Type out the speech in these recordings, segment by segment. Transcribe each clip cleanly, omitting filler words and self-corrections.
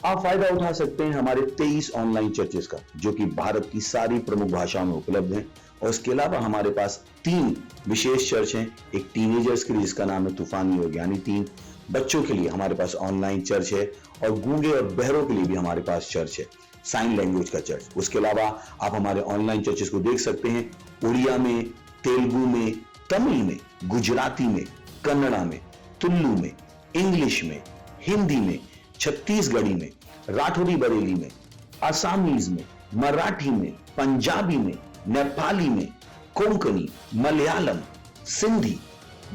आप फायदा उठा सकते हैं हमारे 23 ऑनलाइन चर्चेस का, जो कि भारत की सारी प्रमुख भाषाओं में उपलब्ध हैं। और इसके अलावा हमारे पास 3 विशेष चर्च हैं। एक टीनेजर्स के लिए जिसका नाम है तूफानी योग यानी 3, बच्चों के लिए हमारे पास ऑनलाइन चर्च है, और गूंगे और बहरों के लिए भी हमारे पास चर्च है, साइन लैंग्वेज का चर्च। उसके अलावा आप हमारे ऑनलाइन चर्चेस को देख सकते हैं उड़िया में, तेलुगु में, तमिल में, गुजराती में, कन्नड़ा में, तुलु में, इंग्लिश में, हिंदी में, छत्तीसगढ़ी में, राठौरी बरेली में, आसामीज में, मराठी में, पंजाबी में, नेपाली में, कोंकणी, मलयालम, सिंधी,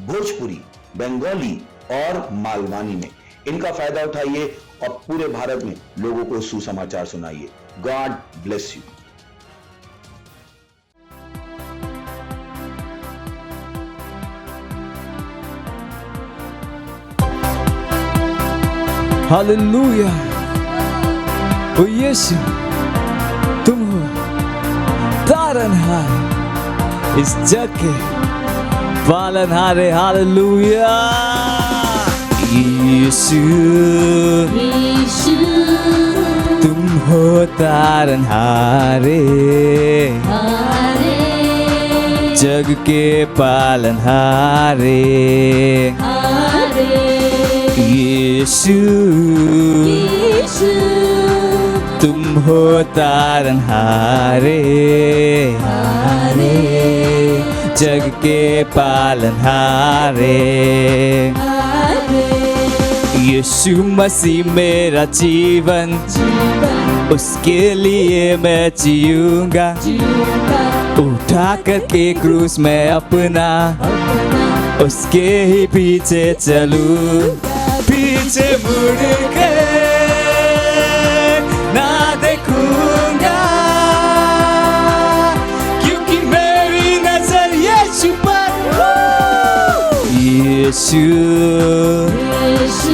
भोजपुरी, बंगाली और मालवानी में। इनका फायदा उठाइए और पूरे भारत में लोगों को सुसमाचार सुनाइए। God bless you. हालेलुया। ओ यीशु, तुम हो तारनहार इस जग के पालनहारे। हालेलुया। यीशु, यीशु, तुम हो तारनहारे हारे, जग के पालनहारे। हारे, यीशु, यीशु, तुम हो तारनहारे हारे, जग के पालनहारे। हारे, यीशु मसीह मेरा जीवन, जीवन उसके लिए मैं जीऊंगा। जीऊंगा, उठा करके क्रूस में अपना उसके ही पीछे चलूं। पीछे मुड़ के ना देखूंगा, क्योंकि मेरी नजर यीशु पर। यीशु, यीशु,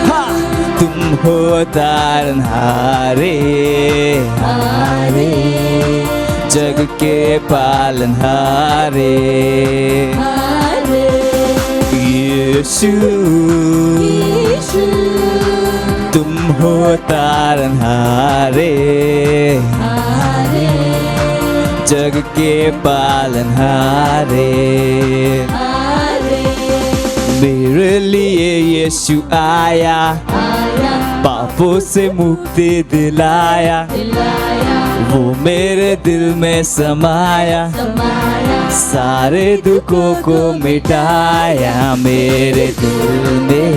हाँ, तुम हो तारनहारे हारे, जग के पालनहारे। हारे, यीशु, यीशु, तुम हो तारनहारे हारे, जग के पालनहारे। हारे, मेरे लिए यीशु आया, आया, पापों से मुक्ति दिलाया। दिलाया, वो मेरे दिल में समाया, समाया, सारे दुखों को मिटाया। मेरे दिल में,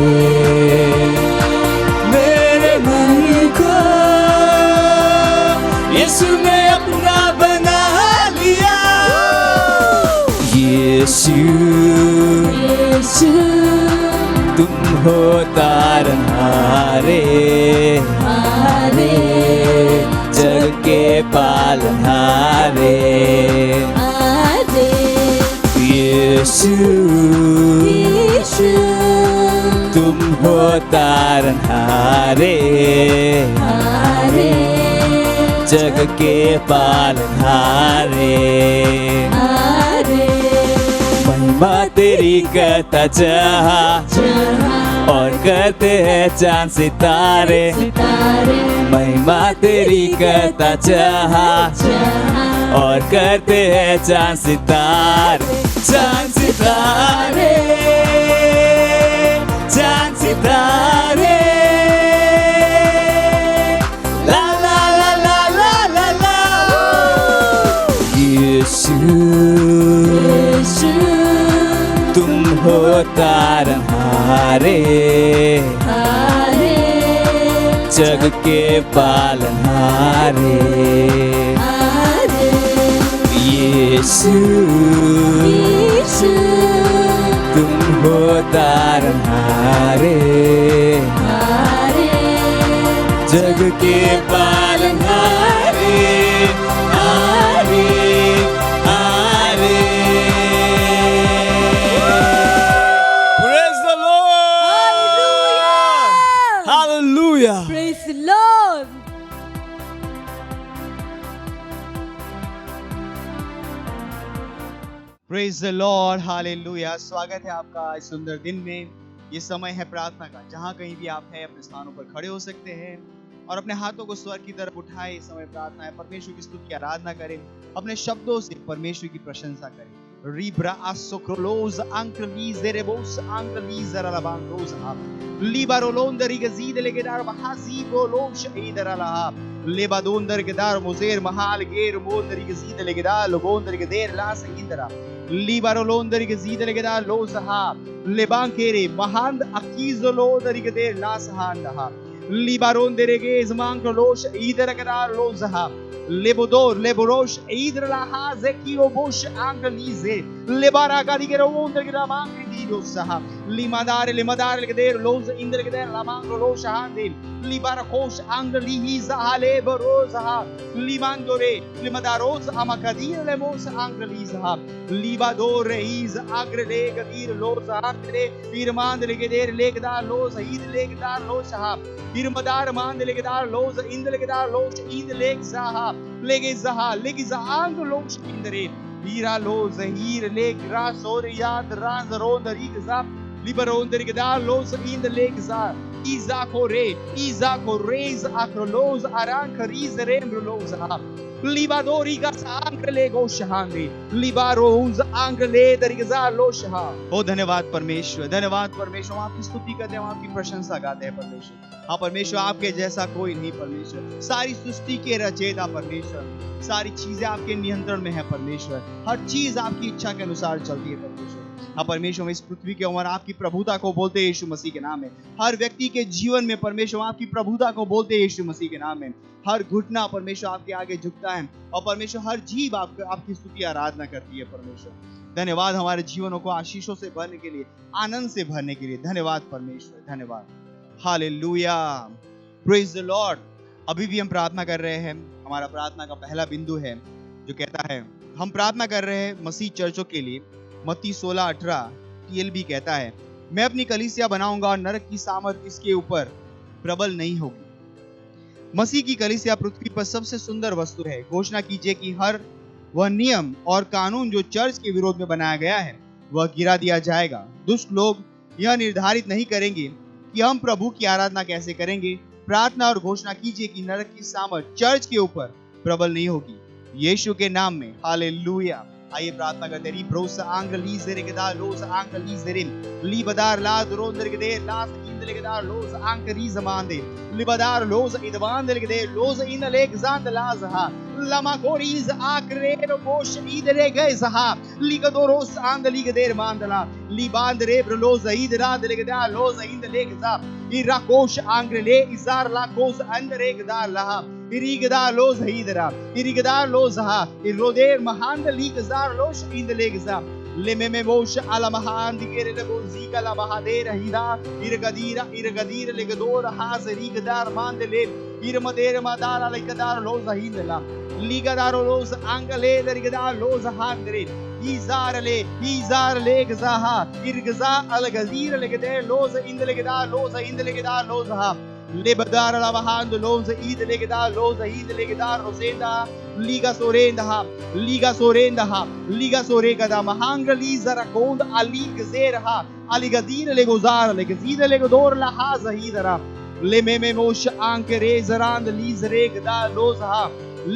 मेरे मन को यीशु ने अपना बना लिया। यीशु, यीशु, तुम हो तारनहारे हारे, जग के पालनहारे। हारे, यीशु, यीशु, तुम हो तारनहारे हारे, जग के पालनहारे। हारे, महिमा तेरी करता जहाँ जहाँ और करते हैं चांद सितारे। सितारे, महिमा तेरी करता जहाँ जहाँ और करते हैं चांद सितारे। चांद सितारे, चांद सितारे, ला ला ला ला ला ला ला। यीशु, यीशु, तुम हो तारनहारे हारे, जग के पालनहारे। हारे, यीशु, यीशु, तुम हो तारनहारे हारे, जग के पालनहारे। हारे, हारे। Praise the Lord! Hallelujah! Praise the Lord. Praise the Lord, hallelujah. स्वागत है आपका इस सुंदर दिन में। ये समय है प्रार्थना का। जहाँ कहीं भी आप हैं अपने स्थानों पर खड़े हो सकते हैं और अपने हाथों को स्वर की तरफ उठाए। इस समय प्रार्थना है, परमेश्वर की स्तुति की आराधना करें, अपने शब्दों से परमेश्वर की प्रशंसा करें। Ribra asocrolosa ankralize rebos ankralize ralabandosa libarolonda rigazide legedar bahasibo losh idarala lebadonder gedar mozer mahal ger monder rigazide legedar lobonder geder las indra libarolonder rigazide legedar losaha lebankere mahand akizolo rigeder las handa libaronde regez mankrolos idaragedar losaha Lebodor, Leborosh, Idralaha, Zekio Bosh, Angalize, Lebara Gadigero, Wondergramangri Didosaha, Limadare, Limadare, Gader, Los, Indregader, Lamangro, Loshandil, Libarakosh, Angaliza, Aleborosaha, Limandore, Limadaros, Amakadir, Lemos, Angaliza, Libadore, Is, Agrele, Gadir, Los, Andre, Irmandre, Gader, Legda, Los, Id, Legda, Losaha, Irmadar, Mandelegdar, Los, Indregadar, Los, Id, Legzaha. Legezaha, Legizang, Loch Indre, Ira Los, Hir, Leg, Rasor, Yad, Ranzaron, the Rigaza, Liberon, the Rigadar, Los in the Legza, Izakore, Izakores, Acrolos, Arankariz, Rembrosa, Libadorigas, Ankle, Goshahandi, Libaros, Ankle, the Rigaza, Losha. Oh, धन्यवाद परमेश्वर, धन्यवाद परमेश्वर, हम आपकी स्तुति करते हैं, हम आपकी प्रशंसा गाते हैं परमेश्वर। हाँ परमेश्वर, आपके जैसा कोई नहीं परमेश्वर, सारी सृष्टि के रचयिता परमेश्वर, सारी चीजें आपके नियंत्रण में है परमेश्वर, हर चीज आपकी इच्छा के अनुसार चलती है परमेश्वर। हाँ परमेश्वर, इस पृथ्वी के ऊपर आपकी प्रभुता को बोलते हैं यीशु मसीह के नाम में, हर व्यक्ति के जीवन में परमेश्वर आपकी प्रभुता को बोलते हैं यीशु मसीह के नाम में, हर घुटना परमेश्वर आपके आगे झुकता है और परमेश्वर हर जीव आपकी स्तुति आराधना करती है परमेश्वर। धन्यवाद हमारे जीवनों को आशीषों से भरने के लिए, आनंद से भरने के लिए, धन्यवाद परमेश्वर, धन्यवाद। Hallelujah, praise the Lord. अभी भी हम प्रार्थना कर रहे हैं, हमारा प्रार्थना का पहला बिंदु है जो कहता है, हम प्रार्थना कर रहे हैं मसीह चर्चों के लिए। मत्ती 16:18 TLB कहता है, मैं अपनी कलीसिया बनाऊंगा और नरक की सामर्थ इसके ऊपर प्रबल नहीं होगी। मसीह की कलीसिया पृथ्वी पर सबसे सुंदर वस्तु है। घोषणा कीजिए कि हर वह नियम और कानून जो चर्च के विरोध में बनाया गया है वह गिरा दिया जाएगा। दुष्ट लोग यह निर्धारित नहीं करेंगे कि हम प्रभु की आराधना कैसे करेंगे। प्रार्थना और घोषणा कीजिए कि नरक की सामर्थ चर्च के ऊपर प्रबल नहीं होगी, यीशु के नाम में। हालेलुया। आइए प्रार्थना करते हैं। ब्रोस आंगलीज़रे गदा लोस आंगलीज़रे लिबदार ला द्रोंदर गदे लास इंदले गदा लोस आंकरी जमांदे लिबदार लोस इदवांदले गदे लोस इन लेक जांद लाजहा लमा कोरीज आक्रेर बोश इदरे गैजहा लिगदोरोस आंदली गदेर मांदला लिबांदरे ब्रलोस इदरा दले गदा लोस इंदले गजा इराकोश आंग्रले इजार लाकोस अंदरे गदा लहा irigada los hidra irigada los ha iroder mahand ligzar los indelegza lememe mosh ala mahand gere le bonziga la mahadera hida irgadira legador has irigdar mandele irmader madara legadar los hindla ligadar los angale irigada los handre izar legza ha irgza algazir legade los indelegda los ha Lebadar lavahando loza id legedar loza id legedar rosenda liga sorenda ha liga soregada mahanga liza rakonda ali gezerha ali gadir legozar legazida legodor la hazahidara lememe mosh anke rezarand lizregda loza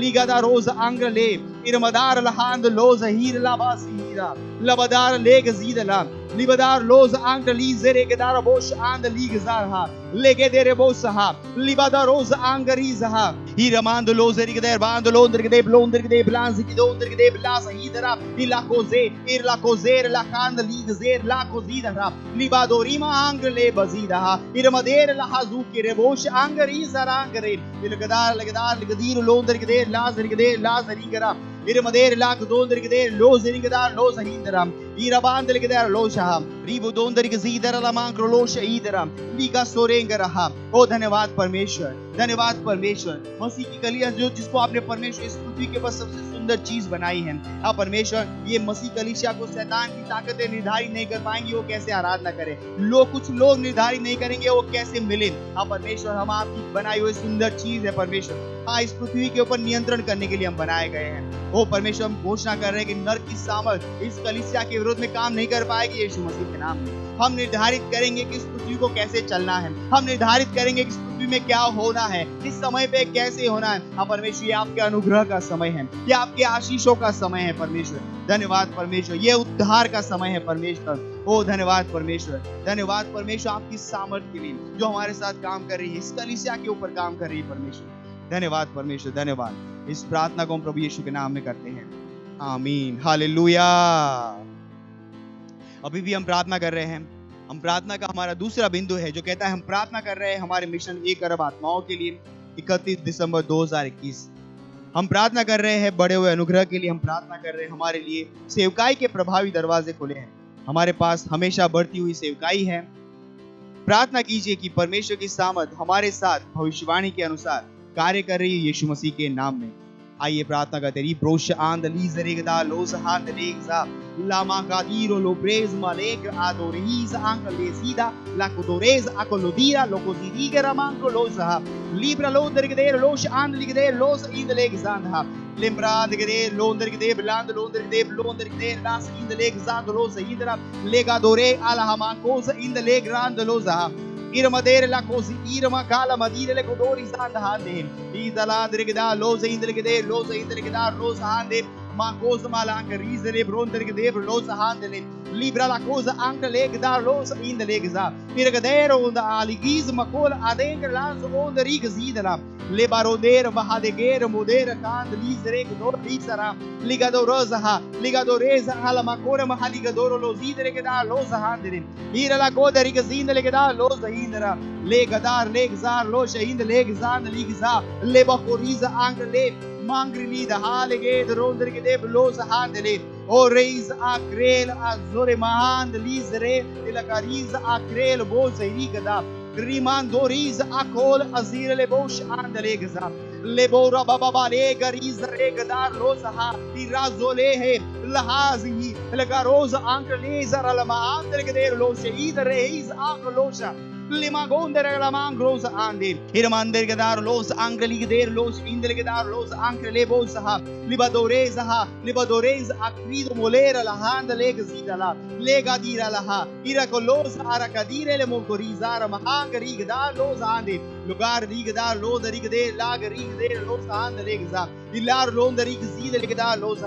liga da roza angrele irmadar lahand loza hir labasira labadar legazidala libadar loza angli zeregdar bosh and ligzarha legedere bosaha libadar roza angarizaha iramand loza rigder band londer gede blonder gede blanz gidonder gede blas hidara ilakoze irlakozer lakand ligzer lakozidara libadorima angle bazidaha irmader lahazukire bosh angarizara angare ilgadar legadir londer gede lazar gede lazarigara irmader lak donder gede lozerigdar lozahindara irabandel gede losha ribo donder gezidara lamankro losha idara liga सोरेंगरहा। ओ धन्यवाद परमेश्वर, धन्यवाद परमेश्वर। मसीह की कलीसिया जो जिसको आपने परमेश्वर इस पृथ्वी के ऊपर सबसे सुंदर चीज बनाई है। हाँ परमेश्वर, ये मसीह कलीसिया को शैतान की ताकतें निर्धारित नहीं कर पाएंगी वो कैसे आराधना करें, कुछ लोग निर्धारित नहीं करेंगे वो कैसे मिले। हाँ परमेश्वर, हम आपकी बनाई हुई सुंदर चीज है परमेश्वर। हाँ, इस पृथ्वी के ऊपर नियंत्रण करने के लिए हम बनाए गए हैं। ओ परमेश्वर, हम घोषणा कर रहे हैं कि नरक की सामर्थ इस कलीसिया के विरोध में काम नहीं कर पाएगी यीशु मसीह के नाम में। हम निर्धारित करेंगे कि इस पृथ्वी को कैसे चलना है, हम निर्धारित करेंगे कि इस पृथ्वी में क्या होना है, इस समय पे कैसे होना है। हाँ परमेश्वर, ये आपके अनुग्रह का समय है, ये आपके आशीषों का समय है परमेश्वर। धन्यवाद परमेश्वर, ये उद्धार का समय है परमेश्वर। ओ धन्यवाद परमेश्वर, धन्यवाद परमेश्वर आपकी सामर्थ के लिए जो हमारे साथ काम कर रही है, इस कलीसिया के ऊपर काम कर रही है परमेश्वर। धन्यवाद परमेश्वर, धन्यवाद। इस प्रार्थना को हम प्रभु यीशु के नाम में करते हैं, आमीन, हालेलुया। अभी भी हम प्रार्थना कर रहे हैं। हम प्रार्थना का हमारा दूसरा बिंदु है जो कहता है हम प्रार्थना कर रहे हैं हमारे मिशन 1 अरब आत्माओं के लिए 31 दिसंबर 2021। हम प्रार्थना कर रहे हैं बड़े हुए अनुग्रह के लिए। हम प्रार्थना कर रहे हैं हमारे लिए सेवकाई के प्रभावी दरवाजे खुले हैं। हमारे पास हमेशा बढ़ती हुई सेवकाई है। प्रार्थना कीजिए कि परमेश्वर की सामर्थ हमारे साथ भविष्यवाणी के अनुसार कार्य कर रही है यीशु मसीह के नाम में। आइए प्रार्थना करते हैं। ब्रोश आंदलीज रेगदा लोस हांदलेगजा लामा गादीरो लोब्रेज मालेग आदोरीज आंकलेसीदा लाकोदोरेज आकोलोदीरा लोकोजीरीगरा मांगो लोसा लिब्रा लोदरगदेर लोश आंदलिगदेर लोस इंदलेगजांधा लिम्ब्रा दगदेर लोंदरगदेर ब्लांद लोंदरगदेर लोंदरगदेर लास इंदलेगजांद लोस इंदरा लेगादोरे अलहमाकोस इंदलेग्रांद लोसा Irmadere la cosi irma kala madire le kodori sanda hande idala dirgda loza indrgde loza indrgda loza hande ma cosa malanka rizere brondergde loza hande libra la cosa anche legda loza indlegza irgadero und aligiz makol adenker lanzo und rigzidala le baroder mahadeger moder kand lizere kodor lizara ligado reza ala makora mahaligadoro lozidere gda loza hande ira la koda rigzindle gda loza indra le gadar le gzar lo shahind le gzan ligza le bakoriza angle mangri da halege dronderge de bloza handle o reis akrel azore mahand lizre la kariza akrel bozeri gada riman doriz akol azir le bosh andle gza le bora baba le gariz re gadar loza irazole he lahazi le garoza angle zara la mandle de lo shahid reis akolosa lima gondere la mangrosa andi irmander gadar los angli geder los indel gadar los ankle bosa libadorez akrido molera la hand leg zidala lega dira la ira kolos arakadire le mogorizara mahangri gadar los andi lugar rigdar los rigder lag rigder los hand legza ilar londari zidel gadar los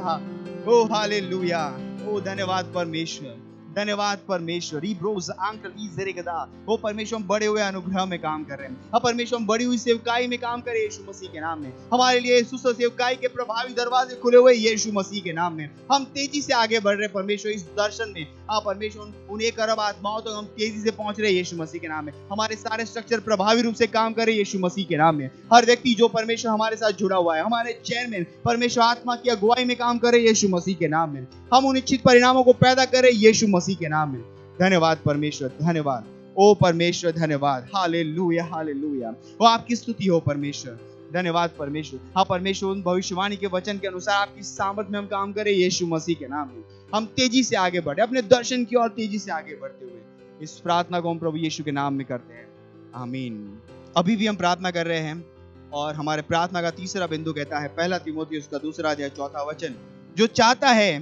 oh hallelujah oh धन्यवाद परमेश्वर धन्यवाद परमेश्वर रीब्रोज uncle ईजरेगदा वो परमेश्वर हम बड़े हुए अनुग्रह में काम कर रहे हैं। अब परमेश्वर हम बड़ी हुई सेवकाई में काम करें यीशु मसीह के नाम में। हमारे लिए सुसह सेवकाई के प्रभावी दरवाजे खुले हुए यीशु मसीह के नाम में। हम तेजी से आगे बढ़ रहे हैं परमेश्वर इस दर्शन में। आप परमेश्वर उन 1 अरब आत्माओं तक हम तेजी से पहुंच रहे हैं यीशु मसीह के नाम में। हमारे सारे स्ट्रक्चर प्रभावी रूप से काम करे यीशु मसीह के नाम में। हर व्यक्ति जो परमेश्वर हमारे साथ जुड़ा हुआ है, हमारे चेयरमैन परमेश्वर आत्मा की अगुवाई में काम करे यीशु मसीह के नाम में। हम उन इच्छित परिणामों को पैदा करें यीशु मसीह के नाम में। धन्यवाद परमेश्वर, धन्यवाद ओ परमेश्वर, धन्यवाद हालेलुया हालेलुया। वो आपकी स्तुति हो परमेश्वर, धन्यवाद परमेश्वर। हाँ परमेश्वर उन भविष्यवाणी के वचन के अनुसार आपकी सामर्थ में हम काम करें यीशु मसीह के नाम में। हम तेजी से आगे बढ़े अपने दर्शन की ओर तेजी से आगे बढ़ते हुए इस प्रार्थना को हम प्रभु यीशु के नाम में करते हैं, आमीन। अभी भी हम प्रार्थना कर रहे हैं और हमारे प्रार्थना का तीसरा बिंदु कहता है 1 तीमुथियुस का 2 अध्याय 4 वचन, जो चाहता है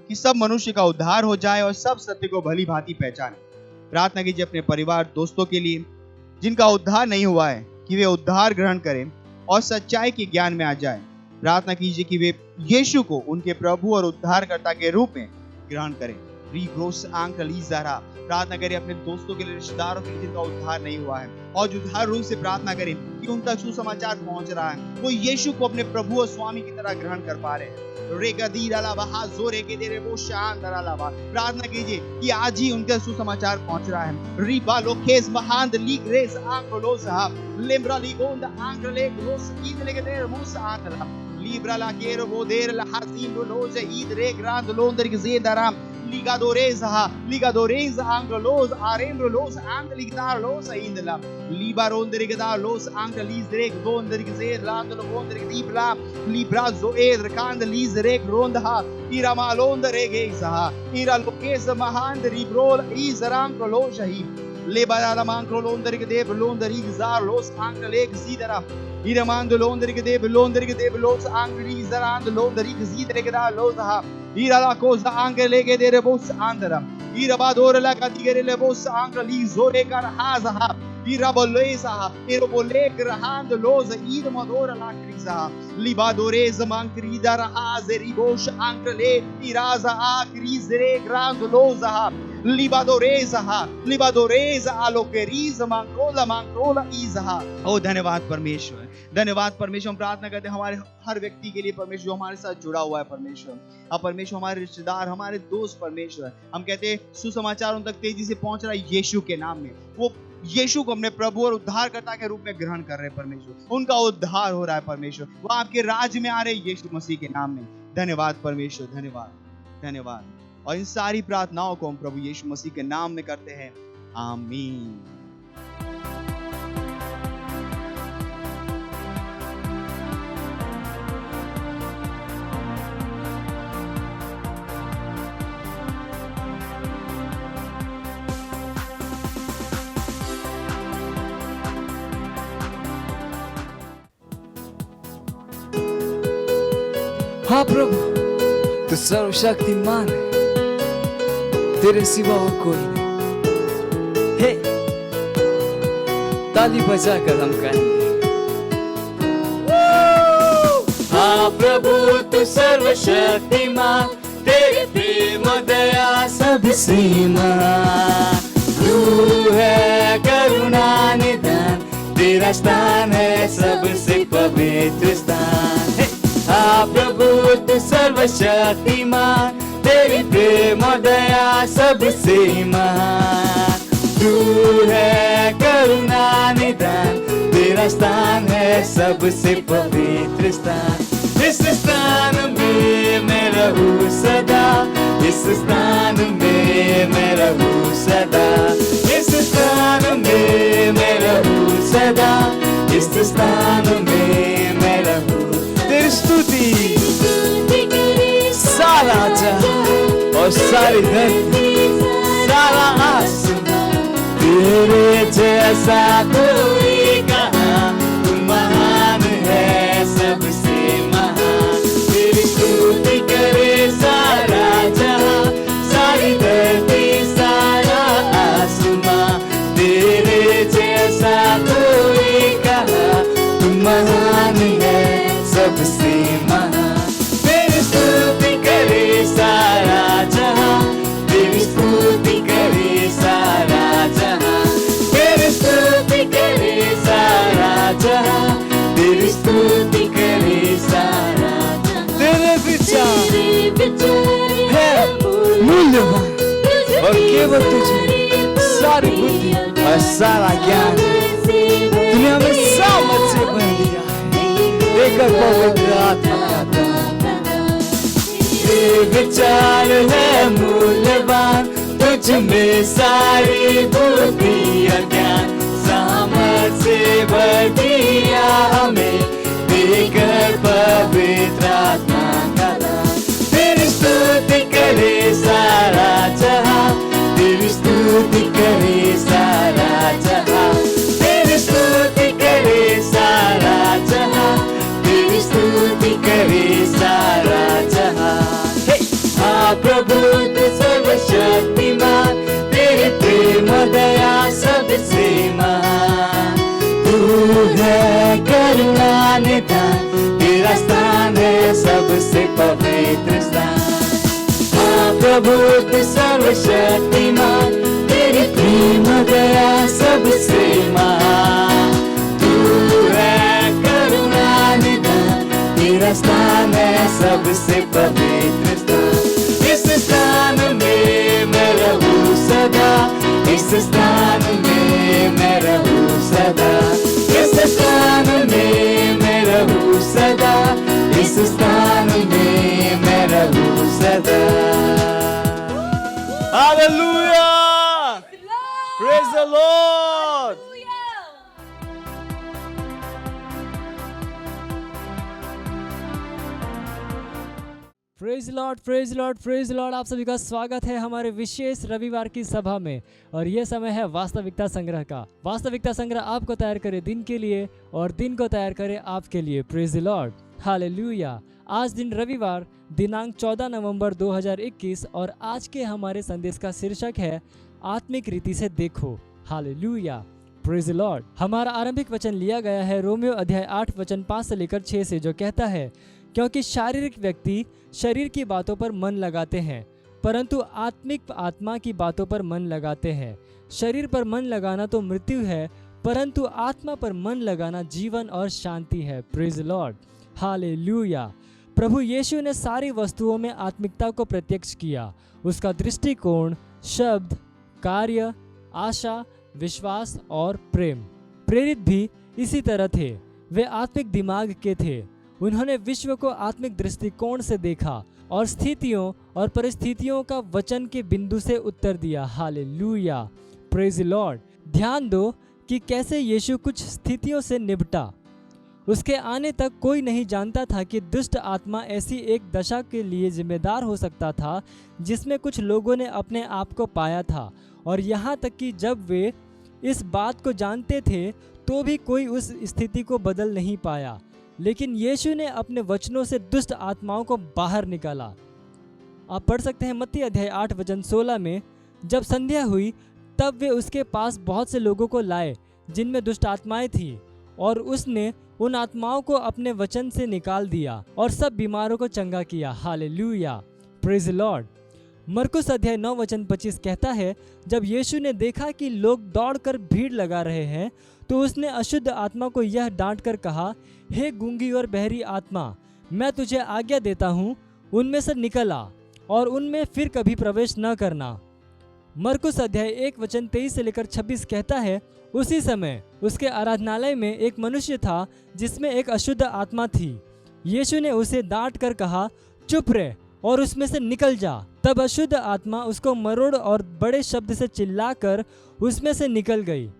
कि सब मनुष्य का उद्धार हो जाए और सब सत्य को भली भांति पहचाने। प्रार्थना कीजिए अपने परिवार दोस्तों के लिए जिनका उद्धार नहीं हुआ है कि वे उद्धार ग्रहण करें और सच्चाई के ज्ञान में आ जाए। प्रार्थना कीजिए कि वे यीशु को उनके प्रभु और उद्धारकर्ता के रूप में ग्रहण करें। प्रार्थना करें अपने दोस्तों के लिए, रिश्तेदारों के लिए जिनका उद्धार नहीं हुआ है और जो हर रूप से प्रार्थना करें कि उन तक सुसमाचार पहुंच रहा है, वो यीशु को अपने प्रभु और स्वामी की तरह ग्रहण कर पा रहे हैं। प्रार्थना कीजिए कि आज ही उनका सुसमाचार पहुंच रहा है। Libra la quiero poder la haciendo los idre grand londer gezedara ligadoreza anglos arembro los angligdar los indla libaronder gedar los anglisre donder gezed land londer dibla librazo eder kand lisre ronda irama londer geza ira lokeza mahand ribrol izrang lojahi lebara mankro londer gede londer izar los angleg zidara Iramando londrige de los angri zarand londrige zidrege da lozaha ira la cosa anche le che dere bos andara ira badore la cadigere le bos anche li zore karhaza ira boleza ira bolegra hand loza ira madora la kriza libadoreza mankrida rahaze ribos anche le iraza a krizre grand loza लिबादोरेजा आलोकेरीज मांक्रोला ईज़हा। ओ धन्यवाद परमेश्वर, धन्यवाद परमेश्वर। हम प्रार्थना करते हैं हमारे हर व्यक्ति के लिए परमेश्वर जो हमारे साथ जुड़ा हुआ है परमेश्वर। अब परमेश्वर हमारे रिश्तेदार, हमारे दोस्त परमेश्वर, हम कहते हैं सुसमाचार उन तक तेजी से पहुंच रहा है यीशु के नाम में। वो यीशु को अपने प्रभु और उद्धारकर्ता के रूप में ग्रहण कर रहे हैं परमेश्वर, उनका उद्धार हो रहा है परमेश्वर, वो आपके राज्य में आ रहे हैं यीशु मसीह के नाम में। धन्यवाद परमेश्वर, धन्यवाद, धन्यवाद। और इन सारी प्रार्थनाओं को हम प्रभु यीशु मसीह के नाम में करते हैं, आमीन। हाँ प्रभु, तू सर्वशक्तिमान है, तेरे सिवा और कोई नहीं। हे, ताली बजाकर हम कहेंगे, हाँ प्रभु तू सर्वशक्तिमान, तेरी प्रेम दया सबसे महान। तू है करुणा निदान, तेरा स्थान है सबसे पवित्र स्थान। हाँ प्रभु तू सर्वशक्तिमान, तेरी प्रेम दया सबसे महान। तू है करुणा निदान, तेरा स्थान है सबसे पवित्र स्थान। इस स्थान में मैं रहूं सदा, इस स्थान में मैं रहूं सदा, इस स्थान में मैं रहूं सदा, इस स्थान में मैं रहूं। तेरी स्तुति सारा जहां और सारी धरती, सारा आसमां, तेरे जैसा कोई कहाँ, तू महान है सबसे महान। तेरी स्तुति करे सारा जहां, सारी धरती, सारा आसमां, तेरे जैसा कोई कहाँ, तू महान है सबसे महान। तेरी स्तुति करे सारा जहां, तेरी स्तुति करे सारा जहां, तेरी स्तुति करे सारा जहां, तेरी स्तुति करे सारा जहां। तेरे विचार है मूल्यवान और केवल तुझे सारी बुद्धि और सारा ज्ञान। तूने हमें सामर्थ से भर दिया लेकर पवित्र आत्मा का दान। ये विचार है मूल्यवान, तुझ में सारी बुद्धि और ज्ञान। सामर्थ से भर दिया हमें देकर पवित्र आत्मा का दान। तेरी स्तुति करे सारा जहां, तेरी स्तुति करे सारा जहां, तेरी स्तुति करे सारा जहां, तेरी स्तुति करे सारा जहां। हाँ प्रभु तू सर्वशक्तिमान, तेरी प्रेम दया सबसे महान। तू है करुणा निदान, तेरा स्थान है सबसे पवित्र स्थान। हाँ प्रभु तू सर्वशक्तिमान, तेरी प्रेम दया सबसे महान। तू है करुणा निदान, तेरा स्थान है सबसे पवित्र स्थान। इस स्थान में मैं रहूं सदा, इस स्थान में मैं रहूं सदा, इस स्थान में मैं रहूं सदा, इस स्थान में मैं रहूं सदा। Hallelujah! Praise the Lord! Praise Lord, praise Lord, praise Lord. आप सभी का स्वागत है हमारे विशेष रविवार की सभा में। और ये समय है वास्तविकता संग्रह का। वास्तविकता संग्रह आपको तैयार करे दिन के लिए और दिन को तैयार करे आपके लिए। Praise Lord, hallelujah. आज दिन रविवार दिनांक 14 नवंबर 2021 और आज के हमारे संदेश का शीर्षक है आत्मिक रीति से देखो। Hallelujah, praise the Lord. हमारा आरंभिक वचन लिया गया है रोमियो अध्याय 8 वचन 5 से लेकर 6 से, जो कहता है, क्योंकि शारीरिक व्यक्ति शरीर की बातों पर मन लगाते हैं, परंतु आत्मिक आत्मा की बातों पर मन लगाते हैं। शरीर पर मन लगाना तो मृत्यु है, परंतु आत्मा पर मन लगाना जीवन और शांति है। Praise the Lord, hallelujah. प्रभु यीशु ने सारी वस्तुओं में आत्मिकता को प्रत्यक्ष किया। उसका दृष्टिकोण, शब्द, कार्य, आशा, विश्वास और प्रेम। प्रेरित भी इसी तरह थे। वे आत्मिक दिमाग के थे। उन्होंने विश्व को आत्मिक दृष्टिकोण से देखा और स्थितियों और परिस्थितियों का वचन के बिंदु से उत्तर दिया। Hallelujah, praise the Lord. ध्यान दो कि कैसे यीशु कुछ स्थितियों से निपटा। उसके आने तक कोई नहीं जानता था कि दुष्ट आत्मा ऐसी एक दशा के लिए जिम्मेदार हो सकता था जिसमें कुछ लोगों ने अपने आप को पाया था, और यहाँ तक कि जब वे इस बात को जानते थे तो भी कोई उस स्थिति को बदल नहीं पाया। लेकिन यीशु ने अपने वचनों से दुष्ट आत्माओं को बाहर निकाला। आप पढ़ सकते हैं मत्ती अध्याय 8 वचन 16 में, जब संध्या हुई तब वे उसके पास बहुत से लोगों को लाए जिनमें दुष्ट आत्माएं थी, और उसने उन आत्माओं को अपने वचन से निकाल दिया और सब बीमारों को चंगा किया। Hallelujah, praise the Lord. मरकुस अध्याय 9 वचन 25 कहता है, जब यीशु ने देखा कि लोग दौड़कर भीड़ लगा रहे हैं तो उसने अशुद्ध आत्मा को यह डांट कर कहा, हे गूंगी और बहरी आत्मा, मैं तुझे आज्ञा देता हूँ, उनमें से निकल आ और उनमें फिर कभी प्रवेश न करना। मरकुस अध्याय 1 वचन 23 से लेकर 26 कहता है, उसी समय उसके आराधनालय में एक मनुष्य था जिसमें एक अशुद्ध आत्मा थी। यीशु ने उसे डांट कर कहा, चुप रह और उसमें से निकल जा। तब अशुद्ध आत्मा उसको मरोड़ और बड़े शब्द से चिल्लाकर उसमें से निकल गई।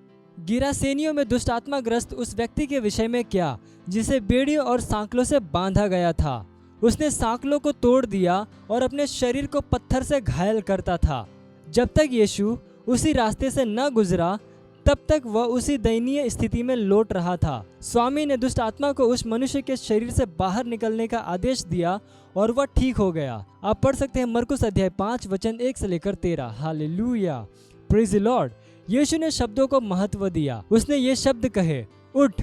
गिरासेनियों में दुष्ट आत्मा ग्रस्त उस व्यक्ति के विषय में क्या, जिसे बेड़ियों और सांकलों से बांधा गया था। उसने सांकलों को तोड़ दिया और अपने शरीर को पत्थर से घायल करता था। जब तक यीशु उसी रास्ते से न गुजरा तब तक वह उसी दयनीय स्थिति में लौट रहा था। स्वामी ने दुष्ट आत्मा को उस मनुष्य के शरीर से बाहर निकलने का आदेश दिया और वह ठीक हो गया। आप पढ़ सकते हैं मरकुस अध्याय 5 वचन 1 से लेकर 13। Hallelujah, praise the Lord. Yeshu ने शब्दों को महत्व दिया। उसने ये शब्द कहे, उठ,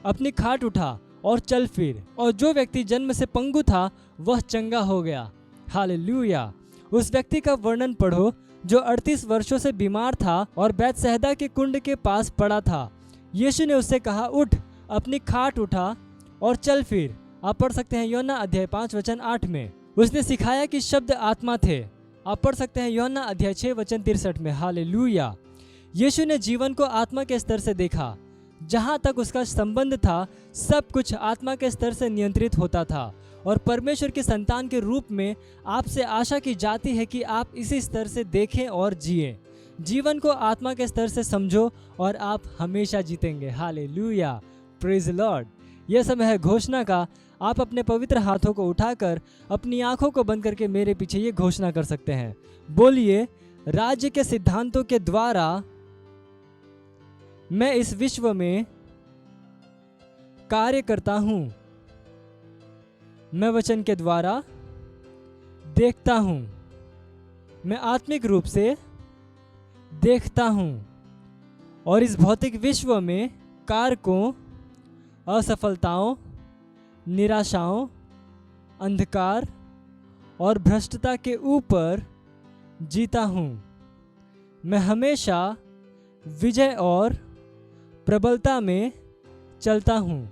अपनी खाट उठा और चल फिर। और जो व्यक्ति जन्म से पंगु था वह चंगा हो गया। हालेलुया। उस व्यक्ति का वर्णन पढ़ो जो 38 वर्षों से बीमार था और बैतसैदा के कुंड के पास पड़ा था। यीशु ने उससे कहा, उठ, अपनी खाट उठा और चल फिर। आप पढ़ सकते हैं यूहन्ना अध्याय 5 वचन 8 में। उसने सिखाया कि शब्द आत्मा थे। आप पढ़ सकते हैं यूहन्ना अध्याय 6 वचन 63 में। हालेलुया। यीशु ने जीवन को आत्मा के स्तर से देखा। जहाँ तक उसका संबंध था सब कुछ आत्मा के स्तर से नियंत्रित होता था, और परमेश्वर के संतान के रूप में आपसे आशा की जाती है कि आप इसी स्तर से देखें और जिएं। जीवन को आत्मा के स्तर से समझो और आप हमेशा जीतेंगे। Hallelujah, praise the Lord. यह समय है घोषणा का। आप अपने पवित्र हाथों को उठाकर अपनी आंखों को बंद करके मेरे पीछे ये घोषणा कर सकते हैं। बोलिए, राज्य के सिद्धांतों के द्वारा मैं इस विश्व में कार्य करता हूं। मैं वचन के द्वारा देखता हूं। मैं आत्मिक रूप से देखता हूं और इस भौतिक विश्व में कारकों, असफलताओं, निराशाओं, अंधकार और भ्रष्टता के ऊपर जीता हूं। मैं हमेशा विजय और प्रबलता में चलता हूं।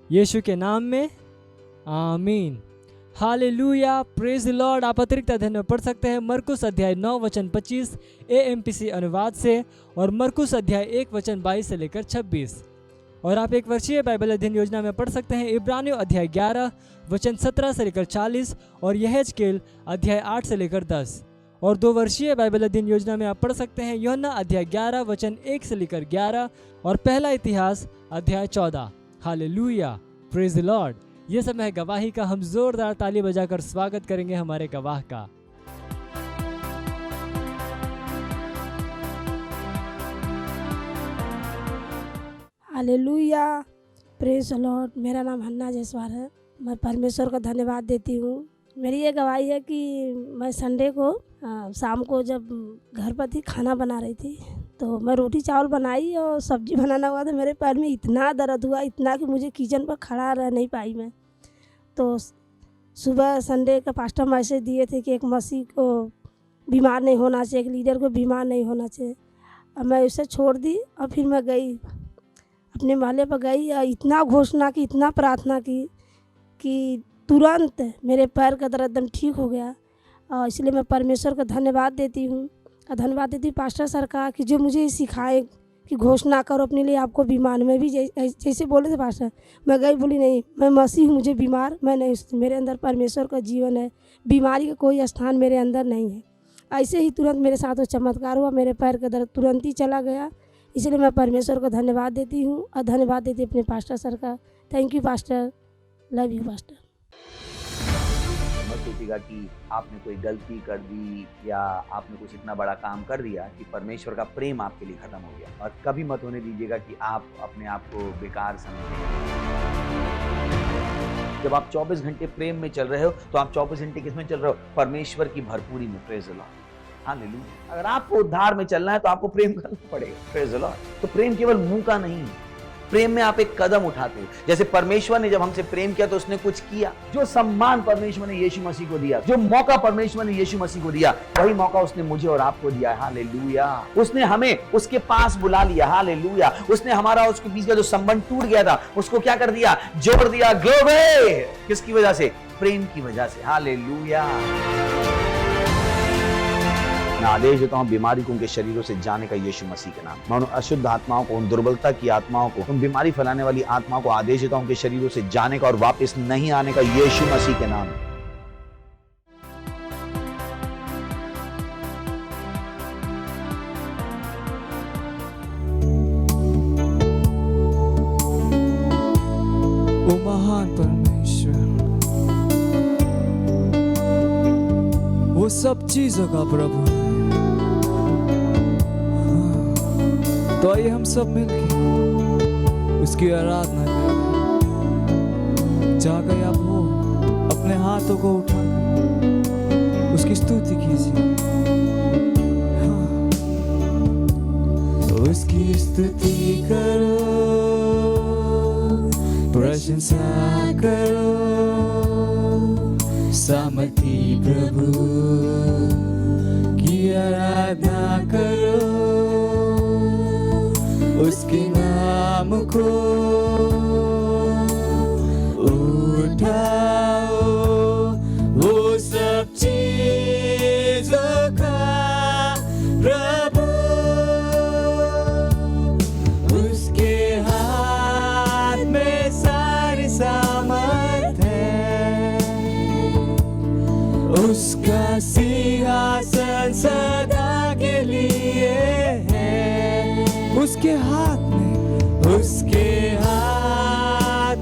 यीशु के नाम में आमीन। Hallelujah, praise the Lord. आप अतिरिक्त अध्ययन में पढ़ सकते हैं मरकुस अध्याय 9 वचन 25 AMPC अनुवाद से, और मरकुस अध्याय 1 वचन 22 से लेकर 26। और आप एक वर्षीय बाइबल अध्ययन योजना में पढ़ सकते हैं इब्रानियों अध्याय 11 वचन 17 से लेकर 40 और यहेजकेल अध्याय 8 से लेकर 10। और 2 वर्षीय बाइबल अध्ययन योजना में आप पढ़ सकते हैं यूहन्ना अध्याय 11 वचन 1 से लेकर 11 और पहला इतिहास अध्याय 14। Hallelujah, praise the Lord. ये समय है गवाही का। हम जोरदार ताली बजाकर स्वागत करेंगे हमारे गवाह का। Hallelujah, praise the Lord. मेरा नाम हन्ना जयसवाल है। मैं परमेश्वर का धन्यवाद देती हूँ मेरी ये गवाही है कि मैं संडे को शाम को जब घर पर थी खाना बना रही थी तो मैं रोटी चावल बनाई और सब्जी बनाना हुआ तो मेरे पैर में इतना दर्द हुआ, इतना कि मुझे किचन पर खड़ा रह नहीं पाई मैं। तो सुबह संडे का पास्टर मैसेज दिए थे कि एक मसीह को बीमार नहीं होना चाहिए, एक लीडर को बीमार नहीं होना चाहिए। अब मैं उसे छोड़ दी और फिर मैं गई अपने मोहल्ले पर गई और इतना घोषणा की, इतना प्रार्थना की कि तुरंत मेरे पैर का दर्द एकदम ठीक हो गया। और इसलिए मैं परमेश्वर को धन्यवाद देती हूँ और धन्यवाद देती हूँ पास्टर सर का कि जो मुझे सिखाए कि घोषणा करो अपने लिए आपको बीमार। मैं भी जैसे बोले थे पास्टर, मैं गई बोली नहीं मैं मसीह हूँ, मुझे बीमार मैं नहीं, मेरे अंदर परमेश्वर का जीवन है, बीमारी का कोई स्थान मेरे अंदर नहीं है। ऐसे ही तुरंत मेरे साथ वो चमत्कार हुआ, मेरे पैर का दर्द तुरंत ही चला गया। इसलिए मैं परमेश्वर को धन्यवाद देती हूँ और धन्यवाद देती हूँ अपने पास्टर सर का। Thank you pastor, love you pastor. मत सोचिएगा कि आपने कोई गलती कर दी या आपने कुछ इतना बड़ा काम कर दिया कि परमेश्वर का प्रेम आपके लिए खत्म हो गया। और कभी मत होने दीजिएगा कि आप अपने आप को बेकार समझें। जब आप 24 घंटे प्रेम में चल रहे हो तो आप 24 घंटे किसमें चल रहे हो? परमेश्वर की भरपूरी में। Praise the Lord, hallelujah. अगर आपको उद्धार में चलना है तो आपको प्रेम करना पड़ेगा। Praise the Lord. तो प्रेम केवल मुंह का नहीं है, प्रेम में आप एक कदम उठाते हो। जैसे परमेश्वर ने जब हमसे प्रेम किया तो उसने कुछ किया। जो सम्मान परमेश्वर ने यीशु मसीह को दिया, जो मौका परमेश्वर ने यीशु मसीह को दिया, वही मौका उसने मुझे और आपको दिया। हालेलुया। उसने हमें उसके पास बुला लिया। हालेलुया। उसने हमारा उसके बीच का जो संबंध टूट गया था उसको क्या कर दिया? जोड़ दिया। ग्लोरी। किसकी वजह से? प्रेम की वजह से। हालेलुया। मैं आदेश देता हूं बीमारी को उनके शरीरों से जाने का यीशु मसीह के नाम। मैं उन अशुद्ध आत्माओं को, उन दुर्बलता की आत्माओं को, उन बीमारी फैलाने वाली आत्माओं को आदेश देता हूं उनके शरीरों से जाने का और वापस नहीं आने का यीशु मसीह के नाम। ओ महान परमेश्वर, वो सब चीजों का प्रभु है। तो आइए हम सब मिलकर उसकी आराधना करें। जहाँ गए आप हो अपने हाथों को उठाकर उसकी स्तुति कीजिए। उसकी स्तुति करो, प्रशंसा करो, सामर्थी प्रभु की आराधना करो। उसके नाम को उठाओ, वो सब चीजों का प्रभु। उसके हाथ में सारी सामर्थ है, उसका सिंहासन सदा के लिए है। उसके हाथ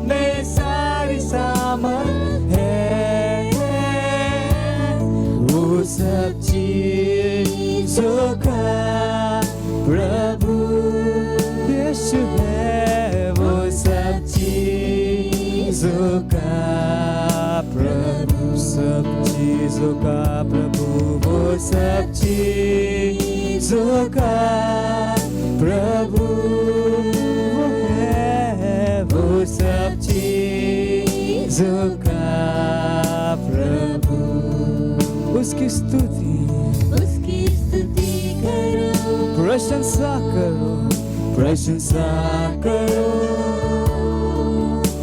में सारी सामर्थ है। वो सब चीजों का प्रभु यीशु है। वो सब चीजों का प्रभु, सब चीजों का प्रभु, वो सब चीजों का प्रभु है। वो सब चीजों का प्रभु। उसकी स्तुति करो, प्रशंसा करो, प्रशंसा करो,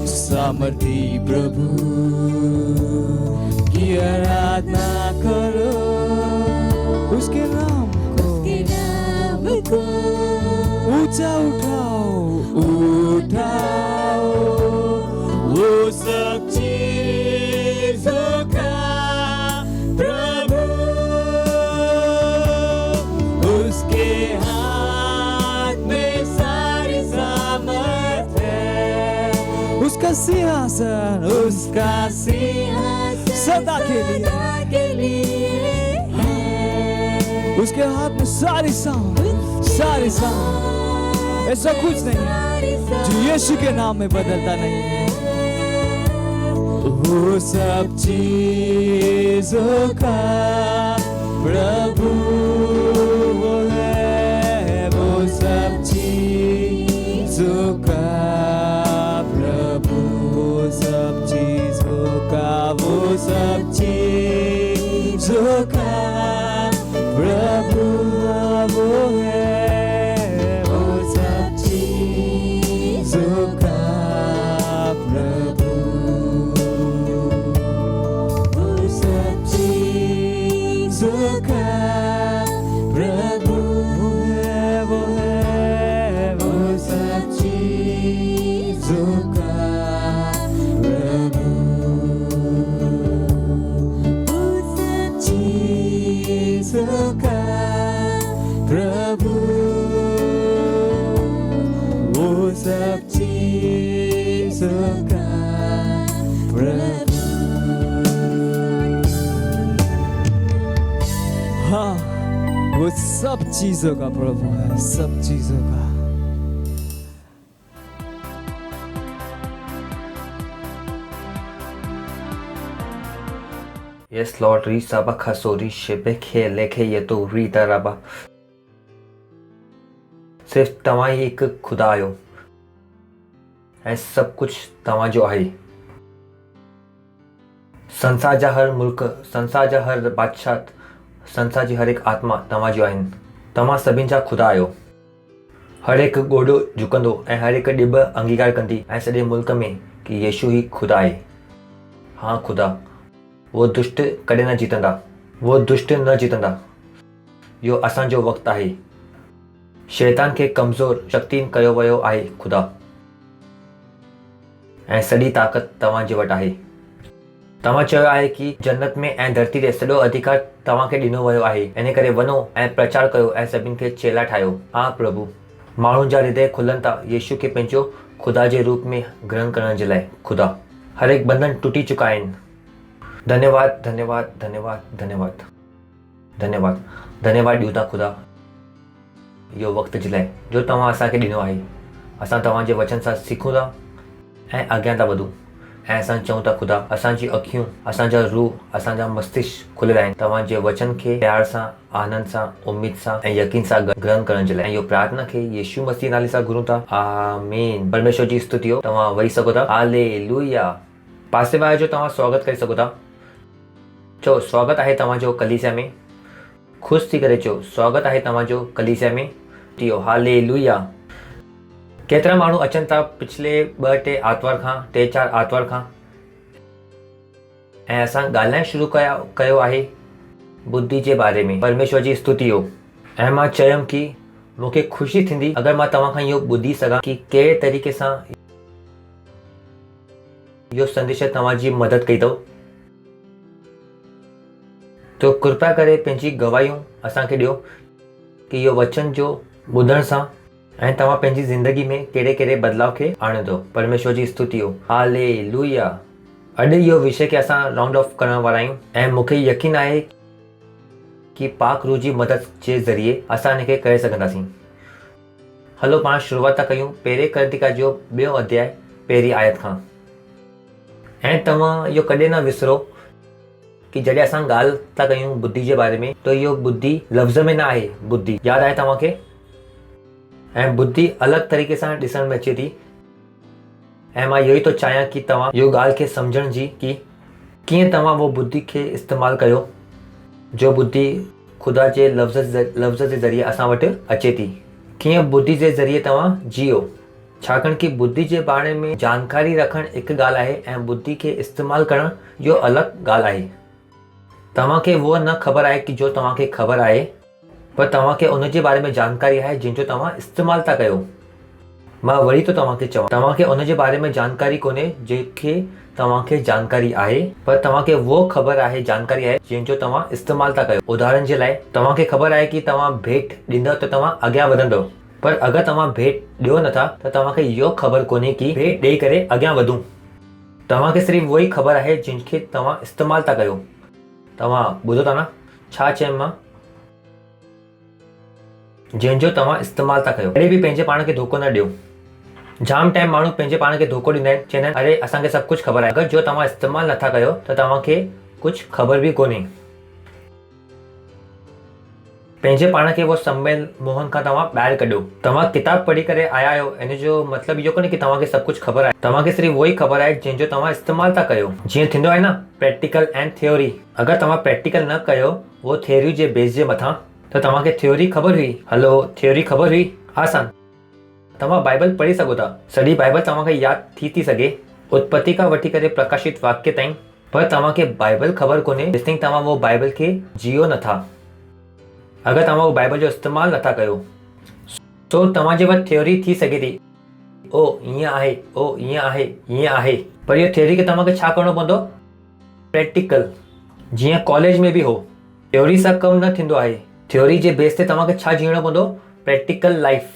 सामर्थी प्रभु की आराधना करो। उसके नाम को ऊंचा उठाओ, उठाओ, वो सब चीजों का प्रभु। उसके हाथ में सारी सामर्थ है। उसका सिंहासन सदा के लिए है। उसके हाथ में सारी सामर्थ। ऐसा कुछ नहीं है जो यीशु के नाम में बदलता नहीं है। वो सब चीजों का प्रभु वो है, वो सब चीजों का प्रभु, वो सब चीजों का, वो सब चीजों का प्रभु वो है, वो सब चीजों का प्रभु, वो सब चीजों का प्रभु है, वो है, वो सब चीजों का प्रभु, वो सब चीजों का प्रभु, वो सब चीजों का प्रभु। हाँ, वो सब चीजों का प्रभु है, सब चीजों का। Yes, Lord, री साबा खसोरी शिबे खे लेखे ये तो री दराबा। सिर्फ तव्हां ही हिकु खुदा आहियो ऐं सभु कुझु तव्हां जो आहे। संसार जा हर मुल्क, संसार जा हर बादशाह, संसार जी हर हिकु आत्मा तव्हां जो आहिनि। तव्हां सभिनि जा खुदा आहियो। हर हिकु ॻोॾो झुकंदो ऐं हर हिकु ॾिब अंगीकार कंदी ऐं सॼे मुल्क में कि यीशु ही खुदा आहे। हाँ खुदा, वो दुष्ट कॾहिं न जीतंदा, वो दुष्ट न जीतंदा। इहो असांजो वक़्तु आहे। शैतान खे कमज़ोर शक्ति कयो वियो आहे खुदा, ऐं सॼी ताक़त तव्हां जे वटि आहे। तव्हां चयो आहे कि जन्नत में ऐं धरती ते सॼो अधिकार तव्हांखे ॾिनो वियो आहे। इन करे वञो ऐं प्रचार कयो ऐं सभिनि खे चेला ठाहियो। हा प्रभु, माण्हुनि जा हृदय खुलनि था यीशु खे पंहिंजो खुदा जे रूप में ग्रहण करण जे लाइ। खुदा, हर हिकु बंधन टुटी चुका आहिनि। धन्यवाद, धन्यवाद, धन्यवाद, धन्यवाद, धन्यवाद, धन्यवाद ॾियूं था खुदा इहो वक़्त जे लाइ जो तव्हां असांखे ॾिनो आहे। असां तव्हांजे वचन सां सिखूं था ऐं अॻियां था वधूं ऐं असां चऊं था खुदा, असांजी अखियूं, असांजा रूह, असांजा मस्तिष्क खुलियल आहिनि तव्हांजे वचन खे प्यार सां, आनंद सां, उमेद सां ऐं यकीन सां ग्रहण करण जे लाइ। इहो प्रार्थना खे यीशु मसीह नाले सां घुरूं था। आमीन। परमेश्वर जी स्तुति हो। तव्हां वेही सघो था। हालेलुया। पासे वारे जो तव्हां स्वागत करे सघो था। चओ, स्वागत आहे तव्हांजो कलीसिया में। ख़ुशि थी करे चओ, स्वागत आहे तव्हांजो कलीसिया में। थियो हालेलुया। केतिरा माण्हू अचनि था पिछले 2-3 आर्तवार खां, 3-4 आर्तवार खां, ऐं असां ॻाल्हाइणु शुरू कयो आहे बुद्धि जे बारे में। परमेश्वर जी स्तुति हो। ऐं मां चयुमि कि मूंखे ख़ुशी थींदी अगरि मां तव्हां खां इहो ॿुधी सघां कि कहिड़े तरीक़े सां इहो संदेश तव्हांजी मदद कई अथव। तो कृपया करे पंहिंजी गवाहियूं असांखे ॾियो कि इहो वचन जो ॿुधण सां ऐं तव्हां पंहिंजी ज़िंदगी में कहिड़े कहिड़े बदलाव खे आणियो अथव। परमेश्वर जी स्तुति हो। हालेलुया। अॼु इहो विषय खे असां राउंड ऑफ करण वारा आहियूं ऐं मूंखे यकीन आहे कि पाक रूह जी मदद जे ज़रिए असां हिनखे करे सघंदासीं। हलो पाण शुरूआत था कयूं पहिरें करंतिका जो 2 अध्याय पहिरीं आयत खां। ऐं तव्हां इहो कॾहिं न विसरो कि जॾहिं असां ॻाल्हि था कयूं बुद्धि जे बारे में, तो इहो बुद्धि लफ़्ज़ में न आहे। बुद्धि यादि आहे तव्हांखे? ऐं बुद्धि अलॻि तरीक़े सां ॾिसण में अचे थी। ऐं मां इहो ई थो चाहियां कि तव्हां इहो ॻाल्हि खे सम्झण जी कि कीअं तव्हां वो बुद्धि खे इस्तेमालु कयो जो बुद्धि ख़ुदा जे लफ़्ज़ जे ज़रिए असां वटि अचे थी। कीअं बुद्धि जे ज़रिए तव्हां जियो। छाकाणि कि बुद्धि जे बारे में जानकारी रखणु हिकु ॻाल्हि आहे ऐं बुद्धि खे इस्तेमालु करणु इहो अलॻि ॻाल्हि आहे। तव्हांखे उहो न ख़बर आहे कि जो तव्हांखे ख़बर आहे, पर तव्हांखे उन जे बारे में जानकारी आहे जंहिंजो तव्हां इस्तेमालु था कयो। मां वरी तो तव्हांखे चवां, तव्हांखे उन जे बारे में जानकारी कोन्हे जंहिंखे तव्हांखे जानकारी आहे, पर तव्हांखे उहो ख़बर आहे, जानकारी आहे जंहिंजो तव्हां इस्तेमालु था कयो। उदाहरण जे लाइ तव्हांखे ख़बर आहे कि तव्हां भेट ॾींदव त तव्हां अॻियां वधंदव, पर अगरि तव्हां भेट ॾियो नथा त तव्हांखे इहो ख़बर कोन्हे कि भेट ॾेई करे अॻियां वधूं। तव्हांखे सिर्फ़ु उहो ई ख़बर आहे जंहिंखे तव्हां इस्तेमालु था कयो। तव्हां ॿुधो था न छा चयमि मां? जंहिंजो तव्हां इस्तेमालु था कयो। कॾहिं बि पंहिंजे पाण खे धोखो न ॾियो। जाम टाइम माण्हू पंहिंजे पाण खे धोखो ॾींदा आहिनि, चवंदा आहिनि अरे असांखे सभु कुझु ख़बर आहे। अगरि जो तव्हां इस्तेमालु नथा कयो त तव्हांखे कुझु ख़बर बि कोन्हे। पंहिंजे पाण खे वो सम्मेल मोहन खां तव्हां ॿाहिरि कढो। तव्हां किताब पढ़ी करे आया आहियो, इन जो मतिलबु इहो कोन्हे की तव्हांखे सभु कुझु ख़बर आहे। तव्हांखे सिर्फ़ु उहो ई ख़बर आहे जंहिंजो तव्हां इस्तेमालु था कयो। जीअं थींदो आहे न प्रैक्टिकल एंड थ्योरी। अगरि तव्हां प्रैक्टिकल न कयो वो थ्योरी जे बेस जे मथां, त तव्हांखे थ्योरी ख़बर हुई, हलो थ्योरी ख़बर हुई, आसान। तव्हां बाइबल पढ़ी सघो था, सॼी बाइबल तव्हांखे यादि थी सघे, उत्पत्ति खां वठी करे प्रकाशित वाक्य ताईं, पर तव्हांखे बाइबल ख़बर कोन्हे जेसिताईं तव्हां वो बाइबल खे जियो नथा। अगरि तव्हां वो बाइबल जो इस्तेमालु नथा कयो सो तव्हांजे वटि थ्योरी थी सघे थी, ओ ईअं आहे, ओ ईअं आहे, ईअं आहे, पर इहो थ्योरी खे तव्हांखे छा करिणो पवंदो? प्रैक्टिकल। जीअं कॉलेज में बि हो, थ्योरी सां कमु न थींदो आहे। थ्योरी जे बेस ते तव्हांखे छा जीअणो पवंदो? Practical life.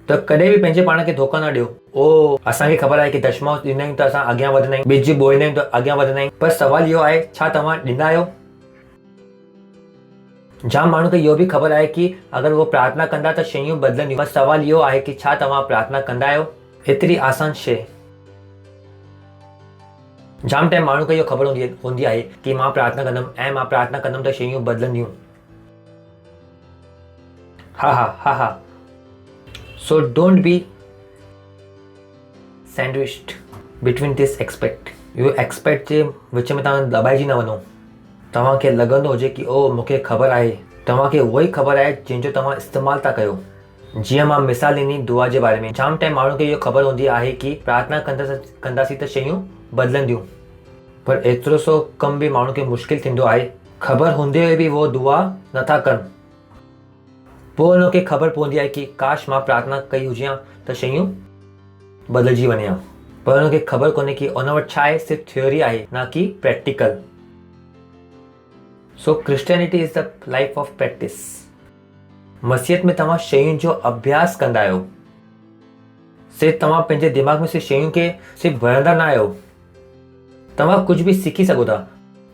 त कॾहिं बि पंहिंजे पाण खे धोखा न ॾियो। ओ असांखे ख़बर आहे की दशमांश ॾींदा आहियूं त असां अॻियां वधंदा आहियूं, ॿिज बोईंदा आहियूं त अॻियां वधंदा आहियूं, पर सवाल इहो आहे छा तव्हां ॾींदा आहियो? जाम माण्हू खे इहो बि ख़बर आहे की अगरि वो प्रार्थना कंदा त शयूं बदिलंदियूं, पर सवाल इहो आहे की छा तव्हां प्रार्थना कंदा आहियो? एतिरी आसान शइ। जाम टाइम माण्हू खे इहो ख़बर हूंदी आहे की मां प्रार्थना कंदुमि ऐं मां प्रार्थना कंदुमि त शयूं बदिलंदियूं। हा। So don't be sandwiched between this expect. इहो एक्सपेक्ट जे विच में तव्हां दॿाइजी न वञो। तव्हांखे लॻंदो हुजे की ओ मूंखे ख़बर आहे, तव्हांखे उहो ई ख़बर आहे जंहिंजो तव्हां इस्तेमालु था कयो। जीअं मां मिसाल ॾिनी दुआ जे बारे में, जाम टाइम माण्हू खे इहो ख़बर हूंदी आहे की प्रार्थना कंदासीं त शयूं बदिलंदियूं, पर एतिरो सो कम बि माण्हू खे मुश्किल थींदो आहे। ख़बर हूंदे हुए बि वो दुआ नथा कनि, पोइ हुनखे ख़बर पवंदी आहे की काश मां प्रार्थना कई हुजे हा त शयूं बदिलजी वञे हा, पर हुनखे ख़बर कोन्हे की उन वटि छा आहे, सिर्फ़ु थ्योरी आहे न की practical. So Christianity is the life of practice. मसीहत में तव्हां शयुनि जो अभ्यास कंदा आहियो। सिर्फ़ु तव्हां पंहिंजे दिमाग़ में सिर्फ़ु शयुनि खे सिर्फ़ु भरंदा न आहियो। तव्हां कुझु बि सिखी सघो था,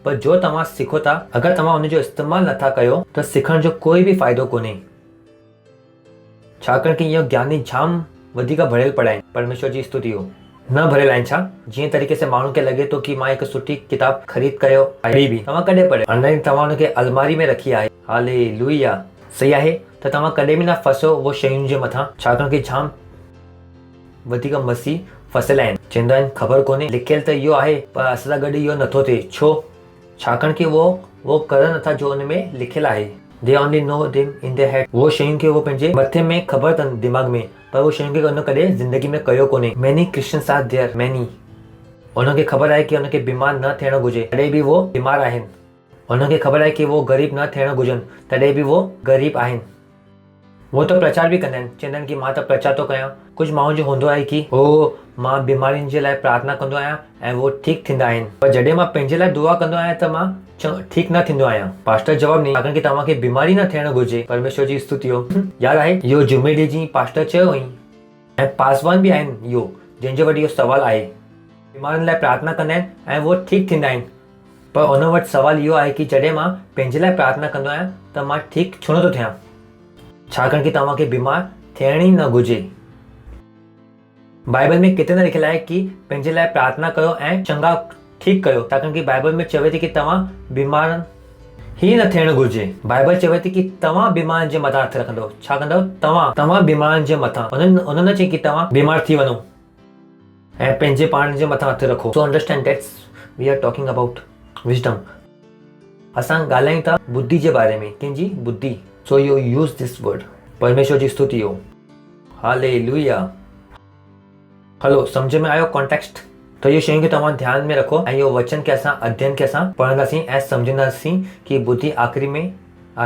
पर जो तव्हां सिखो था अगरि तव्हां हुनजो इस्तेमालु नथा कयो त सिखण जो कोई बि फ़ाइदो कोन्हे। छाकाणि कि इहो ज्ञानी जाम वधीक भरियल पिया आहिनि। परमेश्वर जी स्तुति हो। न भरियल आहिनि छा? जीअं तरीक़े से माण्हू खे लॻे थो कि मां हिकु सुठी किताब ख़रीद कयो, अहिड़ी बि तव्हां कॾहिं पढ़ियो? ऑनलाइन तव्हां हुनखे अलमारी में रखी आहे। हालेलुया। सही आहे त तव्हां कॾहिं बि न फसो उहो शयुनि जे मथां, छाकाणि कि जाम वधीक मसीह फसियल आहिनि। चवंदा आहिनि ख़बर कोन्हे, लिखियलु त इहो आहे पर असां सां गॾु इहो नथो थिए। छो? छाकाणि कि वो करनि नथा जो हुन में लिखियलु आहे। They only know them in their head. वो शयुनि खे वो पंहिंजे मथे में ख़बर अथनि, दिमाग़ में, पर वो शयुनि खे हुन कॾहिं ज़िंदगी में कयो कोन्हे। Many Christians are there, many. उनखे ख़बर आहे कि उनखे बीमार न थियणु घुरिजे, तॾहिं बि वो बीमार आहिनि। उनखे ख़बर आहे कि वो ग़रीब न थियणु घुरिजनि, तॾहिं बि वो ग़रीब आहिनि। वो त प्रचार बि कंदा आहिनि, चवंदा आहिनि कि मां त प्रचार थो कयां। कुझु माण्हू जो हूंदो आहे कि ओ मां बीमारियुनि जे लाइ प्रार्थना कंदो आहियां ऐं वो ठीकु थींदा आहिनि, पर जॾहिं मां पंहिंजे लाइ दुआ कंदो आहियां त मां ठीकु न थींदो आहियां। पास्टर जवाबु ॾिनी, छाकाणि कि तव्हांखे बीमारी न थियणु घुरिजे। परमेश्वर जी स्तुति हो। यादि आहे इहो जुमे ॾींहुं जी पास्टर चयो हुई, ऐं पासवान बि आहिनि इहो, जंहिंजे वटि इहो सुवालु आहे। बीमारनि लाइ प्रार्थना कंदा आहिनि ऐं वो ठीकु थींदा आहिनि, पर उन वटि सुवालु इहो आहे कि जॾहिं मां पंहिंजे लाइ प्रार्थना कंदो आहियां त मां ठीकु छो नथो थियां? छाकाणि कि तव्हांखे बीमार थियण ई न घुरिजे। बाइबल में किथे न लिखियलु आहे कि पंहिंजे लाइ प्रार्थना कयो ऐं चङा ठीकु कयो, छाकाणि कि बाइबल में चवे थी कि तव्हां बीमार ही न थियणु घुरिजे। बाइबल चवे थी कि तव्हां बीमारनि जे मथां हथु रखंदव। छा कंदव? तव्हां बीमारनि जे मथां। उन्हनि न चई कि तव्हां बीमार थी वञो ऐं पंहिंजे पाण जे मथां हथु रखो। So understand that's we are talking about wisdom. असां ॻाल्हायूं था बुद्धि जे बारे में, कंहिंजी बुद्धि। So you use this word. परमेश्वर जी स्तुति हो। हालेलुया। हलो, सम्झ में आयो कॉन्टेक्स्ट? तो इहो शयूं खे तव्हां ध्यान में रखो ऐं इहो वचन खे अध्ययन खे असां पढ़ंदासीं ऐं सम्झंदासीं कि बुद्धि आख़िरी में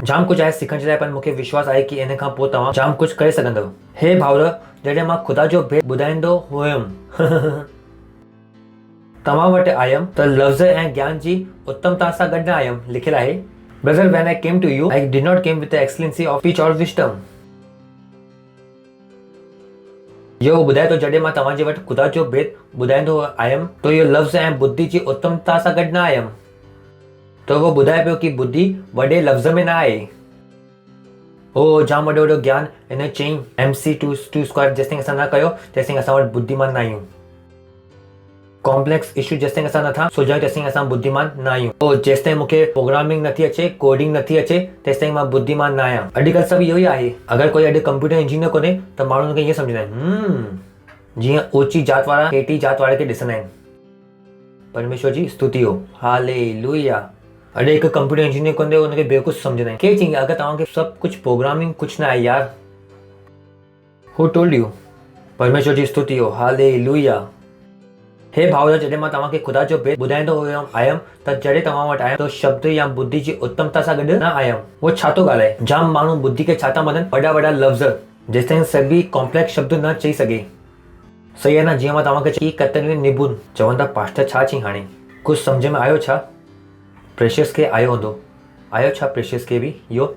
जाम कुझु आहे सिखण जे लाइ, पर मूंखे विश्वास आहे कि इन खां पोइ तव्हां जाम कुझु करे सघंदव। हे भाउर, जॾहिं मां ख़ुदा जो भेद ॿुधाईंदो हुयुमि तव्हां वटि आयुमि त लफ़्ज़ ऐं ज्ञान जी उत्तमता सां गॾु न आयुमि। लिखियलु आहे, brother, when I came to you, I did not came with the excellency of speech or wisdom. इहो ॿुधाए थो, जॾहिं मां तव्हांजे वटि ख़ुदा जो भेद ॿुधाईंदो आयुमि त इहो लफ़्ज़ ऐं बुद्धि जी उत्तमता सां गॾु न आयुमि। त उहो ॿुधाए पियो कि बुद्धि वॾे लफ़्ज़ में न आहे। ओ जाम वॾो वॾो ज्ञान हिन चयईं MC2² जेसिताईं असां न कयो तेसिताईं असां वटि बुद्धिमान न आहियूं। कॉम्प्लेक्स इशू जेसिताईं असां नथा सुलझायूं तेसिताईं असां बुद्धिमान न आहियूं। ओ जेसिताईं मूंखे प्रोग्रामिंग नथी अचे, कोडिंग नथी अचे, तेसिताईं मां बुद्धिमान न आहियां। अॼुकल्ह सभु इहो ई आहे। अगरि कोई अॼु कंप्यूटर इंजीनियर कोन्हे त माण्हू हुनखे ईअं सम्झंदा आहिनि जीअं ऊची जात वारा हेठी जात वारे खे ॾिसंदा आहिनि। परमेश्वर जी स्तुति हो, हालेलुया। अॼु हिकु कंप्यूटर इंजीनियर कोन्हे हुनखे बेवकूफ़ सम्झंदा आहिनि। केरु चईं अगरि तव्हांखे सभु कुझु प्रोग्रामिंग कुझु न आहे यार, हू टोल्ड यू। परमेश्वर जी स्तुति हो, हालेलुया। हे भाउर, जॾहिं मां तव्हांखे ख़ुदा जो भेद ॿुधाईंदो आयुमि त जॾहिं तव्हां वटि आयुमि त शब्द या बुद्धि जी उत्तमता सां गॾु न आयुमि। उहो छा थो ॻाल्हाए? जाम माण्हू बुद्धि खे छा था मञनि? वॾा वॾा लफ़्ज़, जेसिताईं सभी कॉम्प्लेक्स शब्द न चई सघे। सही आहे न? जीअं मां तव्हांखे चई कतल निबुन चवंदा पास्टर छा चई हाणे? कुझु सम्झ में आयो छा? प्रेशियस खे आयो हूंदो, आयो छा प्रेशियस खे बि इहो?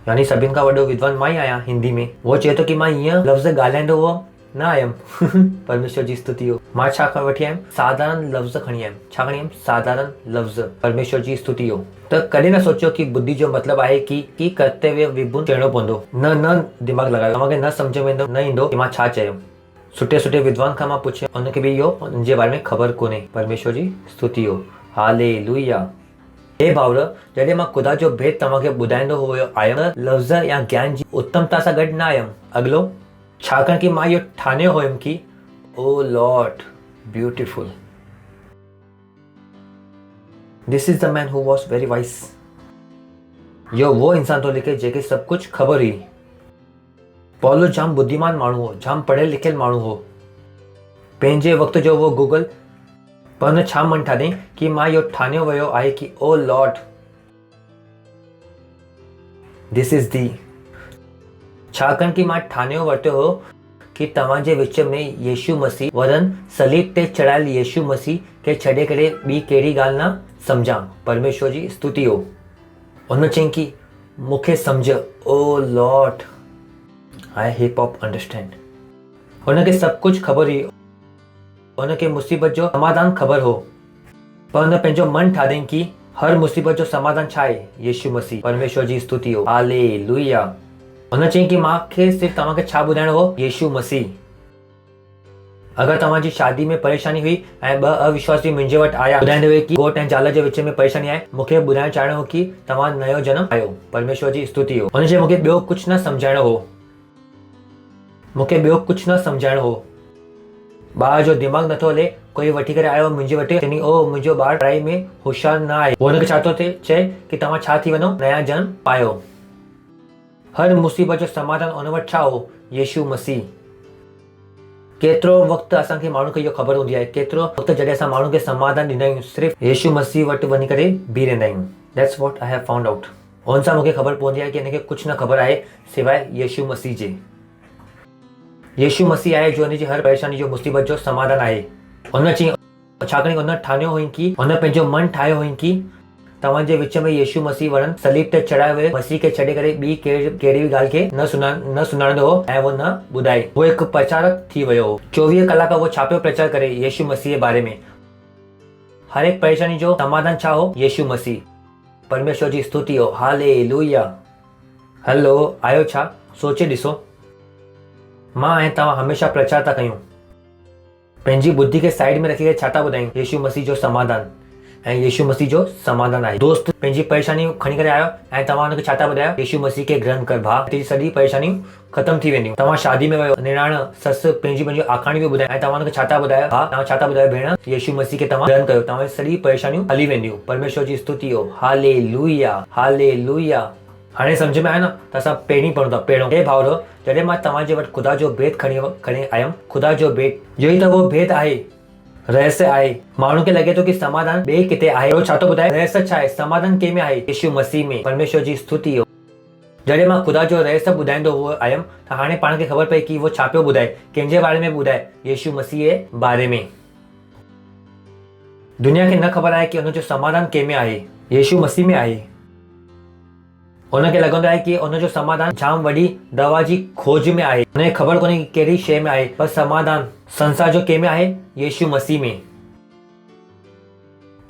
यानी सभिनि खां वॾो विद्वान मां ई आहियां हिंदी में। उहो चए थो की मां हीअं लफ़्ज़ ॻाल्हाईंदो हुअमि न आयमि। परमेश्वर जी स्तुति हो। मां छा वठी आयुमि? साधारण लफ़्ज़ खणी आयुमि। छा खणी आयुमि? साधारण लफ़्ज़। परमेश्वर जी स्तुति हो। त कॾहिं न सोचियो की बुद्धि जो मतिलबु आहे की कर्तव्य विभुन चवणो पवंदो। न दिमाग़ लॻायो, तव्हांखे न सम्झ में न ईंदो की मां छा चयो। सुठे सुठे विद्वान खां मां पुछियो, हुनखे बि इहो हुनजे बारे में ख़बर कोन्हे। परमेश्वर जी स्तुति हो, हालेलुया। हे भाउर, जॾहिं मां ख़ुदा जो भेद तव्हांखे ॿुधाईंदो हुयो आयुमि त लफ़्ज़ या ज्ञान जी उत्तमता सां गॾु न आयुमि। अॻिलो, छाकाणि की मां इहो ठानियो हुयुमि की O Lord beautiful, this is the man who was very wise. इहो वो इंसान थो लिखे जंहिंखे सभु कुझु ख़बर हुई। पौलुस जाम बुद्धिमान माण्हू हो, जाम पढ़ियल लिखियल माण्हू हो, पंहिंजे वक़्त जो वो गूगल। पर हुन छा मन ठाहियईं की मां इहो ठानियो वियो आहे की O Lord this is the. छाकाणि की मां ठानियो वरितो हो की तव्हांजे विच में यीशु मसीह वरन सलीब ते चढ़ायल यीशु मसीह खे छॾे करे ॿी कहिड़ी ॻाल्हि न सम्झां। परमेश्वर जी स्तुति हो। हुन चयईं की मूंखे सम्झ ओ लॉर्ड, आई हिप हॉप अंडरस्टैंड। हुनखे सभु कुझु ख़बर हुई, हुनखे मुसीबत जो समाधान ख़बर हो, पर हुन पंहिंजो मन ठाहियईं की हर मुसीबत जो समाधान छा आहे? यीशु मसीह। परमेश्वर जी स्तुति हो, हालेलुया। हुन चयईं की मूंखे सिर्फ़ु तव्हांखे छा ॿुधाइणो हो? यीशु मसीह। अगरि तव्हांजी शादी में परेशानी हुई ऐं ॿ अविश्वासी मुंहिंजे वटि आया ॿुधाईंदे हुए की घोट ऐं ज़ाल जे विच में परेशानी आहे, मूंखे ॿुधाइणु चाहिणो हो की तव्हां नयो जनम आयो। परमेश्वर जी स्तुति हो। हुन चयो मूंखे ॿियो कुझु न सम्झाइणो हो, मूंखे ॿियो कुझु न सम्झाइणो हो। ॿार जो दिमाग़ नथो हले, कोई वठी करे आयो मुंहिंजे वटि, चवंदी ओ मुंहिंजो ॿारु पढ़ाई में होशियारु न आहे। हुनखे छा थो थिए? चए की तव्हां छा थी वञो? नया जनम पायो। हर मुसीबत जो समाधान हुन वटि छा हो? यीशु मसीह। केतिरो वक़्तु असांखे माण्हू खे इहो ख़बर हूंदी आहे, केतिरो वक़्तु जॾहिं असां माण्हू खे समाधान ॾींदा आहियूं सिर्फ़ु यीशु मसीह वटि वञी करे बीह रहंदा आहियूं। That's what I have found out. हुन सां मूंखे ख़बर पवंदी आहे की हिनखे कुझु न ख़बर आहे सवाइ यीशु मसीह जे। यीशु मसीह आहे जो हिनजी हर परेशानी जो मुसीबत जो समाधान आहे। हुन चई, छाकाणि हुन ठानियो हुई की हुन पंहिंजो मन ठाहियो हुई की तव्हांजे विच में यीशु मसीह वरन सलीब ते चढ़ाए हुए मसीह खे छॾे करे ॿी कहिड़ी बि ॻाल्हि खे न सुञाणंदो हो ऐं वो न ॿुधाए। वो हिकु प्रचारक थी वियो हो। 24 कलाक वो छा पियो प्रचार करे? यीशु मसीह जे बारे में। हर हिकु परेशानी जो समाधान छा हो? यीशु मसीह। परमेश्वर जी स्तुति हो, हालेलुया। हलो, आयो छा? सोचे ॾिसो, मां ऐं तव्हां हमेशा प्रचार था कयूं, पंहिंजी बुद्धि खे साइड में रखी करे छा था ॿुधायूं? यीशु मसीह जो समाधान। ऐं यीशु मसीह जो समाधान आहे। दोस्त पंहिंजी परेशानियूं खणी करे आयो ऐं तव्हां हुनखे छा था ॿुधायो? यीशु मसीह खे ग्रहण कर भाउ, तुंहिंजी सॼी परेशानियूं ख़तम थी वेंदियूं। तव्हां शादी में वियो, निणान ससु पंहिंजी आखाणी बि ॿुधाए ऐं तव्हां हुनखे छा था ॿुधायो? भाउ तव्हां छा था ॿुधायो? भेण यीशु मसीह खे तव्हां ग्रहण कयो, तव्हांजी सॼी परेशानियूं हली वेंदियूं। परमेश्वर जी स्तुति हो, हालेलुया, हालेलुया। हाणे सम्झ में आयो न? त असां पहिरीं पढ़ूं था। पहिरियों, हे भाउरो, जॾहिं मां तव्हांजे वटि ख़ुदा जो भेद खणी आयुमि, ख़ुदा जो भेद, इहो ई त उहो भेद आहे, रहस्य आहे। माण्हू खे लॻे थो की समाधान ॿिए किथे आहे। छा थो ॿुधाए? रहस्य छा आहे? समाधान कंहिं में आहे? यीशु मसीह में। परमेश्वर जी स्तुति हो। जॾहिं मां ख़ुदा जो रहस्य ॿुधाईंदो आयुमि त हाणे पाण खे ख़बर पई की वो छा पियो ॿुधाए, कंहिंजे बारे में ॿुधाए? यीशु मसीह जे बारे में। दुनिया खे न ख़बर आहे की हुनजो समाधान कंहिं में आहे? यीशु मसीह में आहे। हुनखे लॻंदो आहे की हुनजो समाधान जाम वॾी दवा जी खोज में आहे। हुनखे ख़बर कोन्हे की कहिड़ी शइ में आहे, पर समाधान संसार जो कंहिं में आहे? यीशु मसीह में।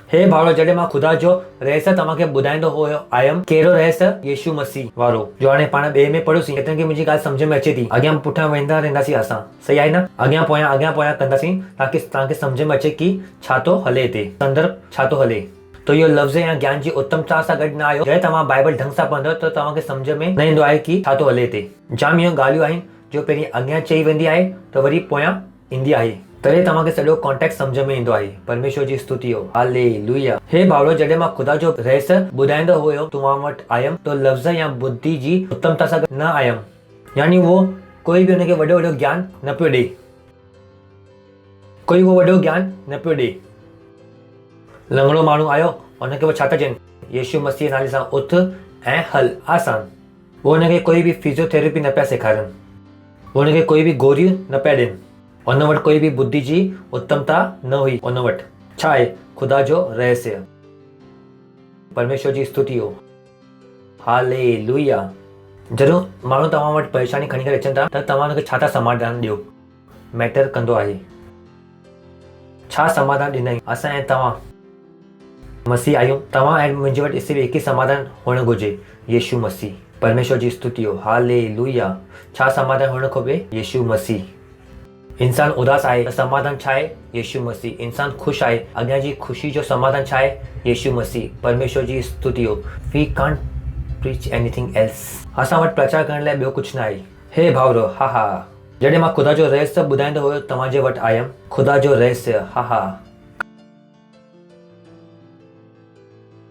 हे भाउरो, जॾहिं मां ख़ुदा जो रहस्य तव्हांखे ॿुधाईंदो हुयो आयमि, कहिड़ो रहस्य? यीशु मसीह वारो, जो हाणे पाण ॿिए में पढ़ियोसीं। केतिरनि खे मुंहिंजी ॻाल्हि सम्झ में अचे थी। अॻियां पुठियां वेंदा रहंदासीं असां, सही आहे न? अॻियां पोयां कंदासीं ताकी तव्हांखे सम्झ में अचे कि छा थो हले हिते, संदर्भ छा थो हले। तो इहो लफ़्ज़ या ज्ञान जी उत्तमता सां गॾु न आयो। जॾहिं तव्हां बाइबल ढंग सां पढ़ंदव त तव्हांखे सम्झ में न ईंदो आहे कि छा थो हले हिते। जाम इहो ॻाल्हियूं आहिनि जो पहिरीं अॻियां चई वेंदी आहे त वरी पोयां ईंदी आहे, तॾहिं तव्हांखे सॼो कॉन्टेक्स्ट सम्झ में ईंदो आहे। परमेश्वर जी स्तुति हो, हालेलुया। हे भाउरो, जॾहिं मां ख़ुदा जो रहस्य ॿुधाईंदो हुयो तव्हां वटि आयमि, तो लफ़्ज़ या बुद्धि जी उत्तमता सां गॾु न आयमि। यानी वो कोई बि हुनखे वॾो ज्ञान न पियो ॾे, कोई वो वॾो ज्ञान न पियो ॾे। लंगड़ो माण्हू आयो, हुनखे वो छा था चवनि? यीशु मसीह नाले सां उथ ऐं हल, आसान। वो हुनखे कोई बि फिजियोथेरेपी न पिया सेखारनि, वो हुनखे कोई बि गोरियूं न पिया ॾियनि। उन वटि कोई बि बुद्धि जी उत्तमता न हुई। उन वटि छा आहे? ख़ुदा जो रहस्य। परमेश्वर जी स्तुति हो, हालेलुया। जॾहिं माण्हू तव्हां वटि परेशानी खणी करे अचनि था त तव्हां हुनखे छा था समाधान ॾियो, मैटर कंदो आहे। छा समाधान ॾींदा आहियूं असां ऐं तव्हां? मसीह आहियूं, तव्हां ऐं मुंहिंजे वटि सिर्फ़ु हिकु ई समाधान हुअणु घुरिजे, यीशु मसीह। परमेश्वर जी स्तुति हो, हालेलुया। छा समाधान हुअणु खपे? यीशु मसीह। इंसान उदास आहे त समाधान छा आहे? यीशु मसीह। इंसान ख़ुशि आहे, अॻियां जी ख़ुशी जो समाधान छा आहे? यीशु मसीह। परमेश्वर जी स्तुति हो। We can't preach anything else. असां वटि प्रचार करण लाइ ॿियो कुझु न आहे। हे भाउरो, हा, जॾहिं मां ख़ुदा जो रहस्य ॿुधाईंदो हुयो तव्हांजे वटि आयमि, ख़ुदा जो रहस्य, हा।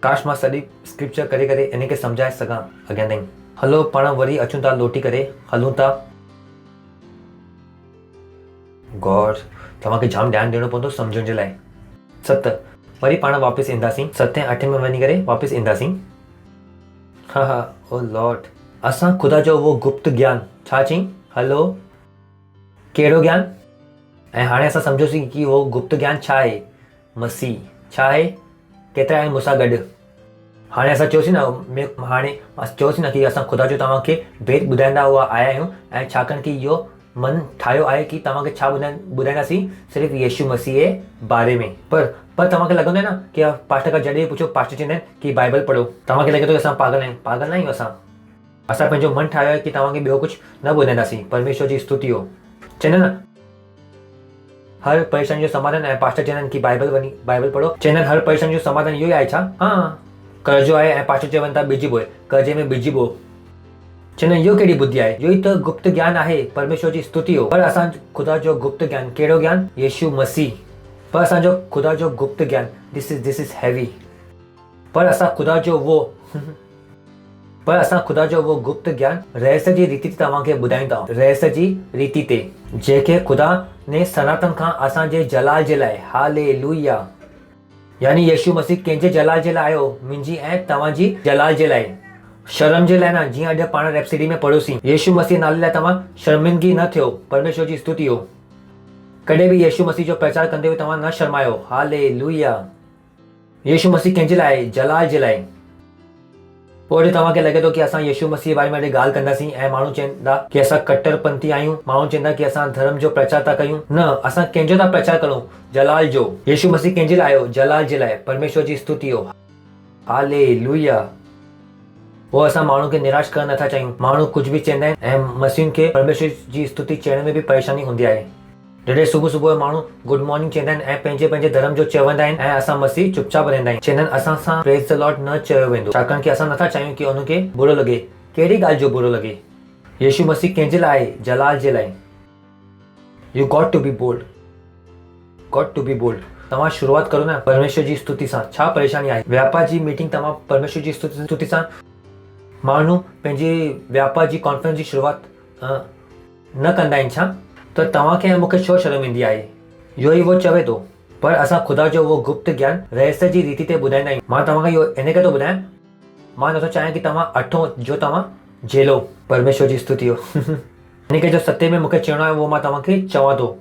काश मां सॼी स्क्रिप्चर करे इनखे सम्झाए सघां अॻियां ताईं। हलो पाण वरी अचूं था, लोटी करे हलूं था। गॉड, तव्हांखे जाम ध्यानु ॾियणो पवंदो सम्झण जे लाइ। 7 वरी पाण वापसि ईंदासीं, 7 ऐं 8 में वञी करे वापसि ईंदासीं। हा, ओ लॉर्ड। असां ख़ुदा जो वो गुप्त ज्ञान, छा चई? हलो, कहिड़ो ज्ञान? ऐं हाणे असां सम्झोसीं कि वो गुप्त ज्ञान छा आहे? मसीह छा आहे? केतिरा आहिनि मूंसां गॾु? हाणे असां चयोसीं न कि असां ख़ुदा जो तव्हांखे भेद ॿुधाईंदा हुआ आया आहियूं, ऐं छाकाणि कि इहो मन ठाहियो आहे कि तव्हांखे छा ॿुधाईंदासीं? सिर्फ़ु यीशु मसीह जे बारे में। पर तव्हांखे लॻंदो आहे न कि पास्टर खां जॾहिं पुछो, पास्टर चवंदा आहिनि कि बाइबल पढ़ो, तव्हांखे लॻे थो कि असां पागल आहियूं। पागल न आहियूं असां पंहिंजो मन ठाहियो आहे कि तव्हांखे ॿियो कुझु न ॿुधाईंदासीं। परमेश्वर जी स्तुति हो। चवंदा न हर परेशानी जो समाधान, ऐं पास्टर चवंदा आहिनि कि बाइबल पढ़ो। चवंदा आहिनि हर परेशानी जो समाधान इहो ई आहे छा? हा, कर्ज़ो आहे ऐं पास्टर चवनि था बिजी बो, कर्ज़े में बिजी बो। चवंदा इहो कहिड़ी बुद्धि आहे? इहो ई त गुप्त ज्ञान आहे। परमेश्वर जी स्तुति हो। पर असां ख़ुदा जो गुप्त ज्ञान, कहिड़ो ज्ञान? यीशु मसीह। पर असांजो ख़ुदा जो गुप्त ज्ञान, दिस इज़ हैवी। पर असां ख़ुदा जो वो गुप्त ज्ञान रहस्य जी रीति ते तव्हांखे ॿुधाईंदा। रहस्य जी रीति ते, जेके ख़ुदा ने सनातन खां असांजे जलाल जे लाइ, हालेलुया। यानी यीशु मसीह कंहिंजे जलाल जे लाइ आयो? मुंहिंजी ऐं तव्हांजी जलाल जे लाइ, शर्म जे लाइ न। जीअं अॼु पाण रेप्सिडी में पढ़ोसीं, यीशु मसीह नाले लाइ तव्हां शर्मिंदगी न थियो। परमेश्वर जी स्तुति हो। कॾहिं बि यीशु मसीह जो प्रचार कंदे हुए तव्हां न शर्मायो, हालेलुया। यीशु मसीह कंहिंजे लाइ? जलाल जे लाइ। पोइ तव्हांखे लॻे थो कि असां यीशु मसीह जे बारे में ॻाल्हि कंदासीं ऐं माण्हू चवंदा कि असां कट्टरपंथी आहियूं, माण्हू चवंदा कि असां धर्म जो प्रचार था कयूं। न, असां कंहिंजो था प्रचार करूं? जलाल जो। यीशु मसीह कंहिंजे लाइ आयो? जलाल जे लाइ। परमेश्वर जी स्तुति हो, हालेलुया। वो असां माण्हू खे निराश करणु नथा चाहियूं। माण्हू कुझु बि चवंदा आहिनि ऐं मसीह खे परमेश्वर जी स्तुति चवण में बि परेशानी हूंदी आहे। जॾहिं सुबुह माण्हू गुड मॉर्निंग चवंदा आहिनि ऐं पंहिंजे धर्म जो चवंदा आहिनि ऐं असां मसीह चुपचाप रहंदा आहियूं। चवंदा आहिनि असां सां प्रेज़ द लॉर्ड न चयो वेंदो, छाकाणि कि असां नथा चाहियूं कि हुनखे बुरो लॻे। कहिड़ी ॻाल्हि जो बुरो लॻे? यीशु मसीह कंहिंजे लाइ आहे? जलाल जे लाइ। You got to be bold, got to be bold. तव्हां शुरूआत करो न परमेश्वर जी स्तुति सां। छा परेशानी आहे? व्यापार जी मीटिंग तव्हां परमेश्वर जी स्तुति सां, माण्हू पंहिंजे व्यापार जी कॉन्फ्रेंस जी शुरूआत न कंदा आहिनि छा? त तव्हांखे ऐं मूंखे छो शर्म ईंदी आहे? इहो ई वो चवे थो। पर असां ख़ुदा जो वो गुप्त ज्ञान रहस्य जी रीति ते ॿुधाईंदा आहियूं। मां तव्हांखे इहो इन करे थो ॿुधायां, मां नथो चाहियां कि तव्हां अठो जो तव्हां झेलो। परमेश्वर जी स्तुति हो। इन करे जो 7 में मूंखे चवणो आहे उहो मां तव्हांखे चवां थो,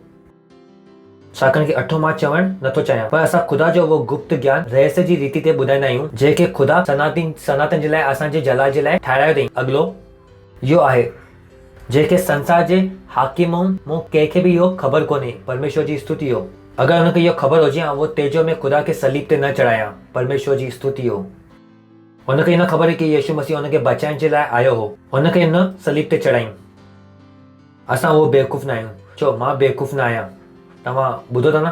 छाकाणि कि अठो मां चवणु नथो चाहियां। पर असां ख़ुदा जो वो गुप्त ज्ञान रहस्य जी रीति ते ॿुधाईंदा आहियूं, जेके ख़ुदा सनातन जे लाइ, असांजे जलाल जे लाइ ठाहिरायो अथई। अॻिलो इहो आहे, जेके संसार जे हाकिम मूं कंहिंखे बि इहो ख़बर कोन्हे। परमेश्वर जी स्तुति हो, अगर उनखे इहो ख़बर हुजे हा वो तेजो में ख़ुदा खे सलीब ते न चढ़ाया। परमेश्वर जी स्तुति हो। उनखे न ख़बर हुई कि यीशु मसीह उनखे बचाइण जे लाइ आयो हो, उनखे न सलीब ते चढ़ाई। असां उहो बेवकूफ़ न आहियूं। चओ मां बेवकूफ़ न आहियां। तव्हां ॿुधो था न,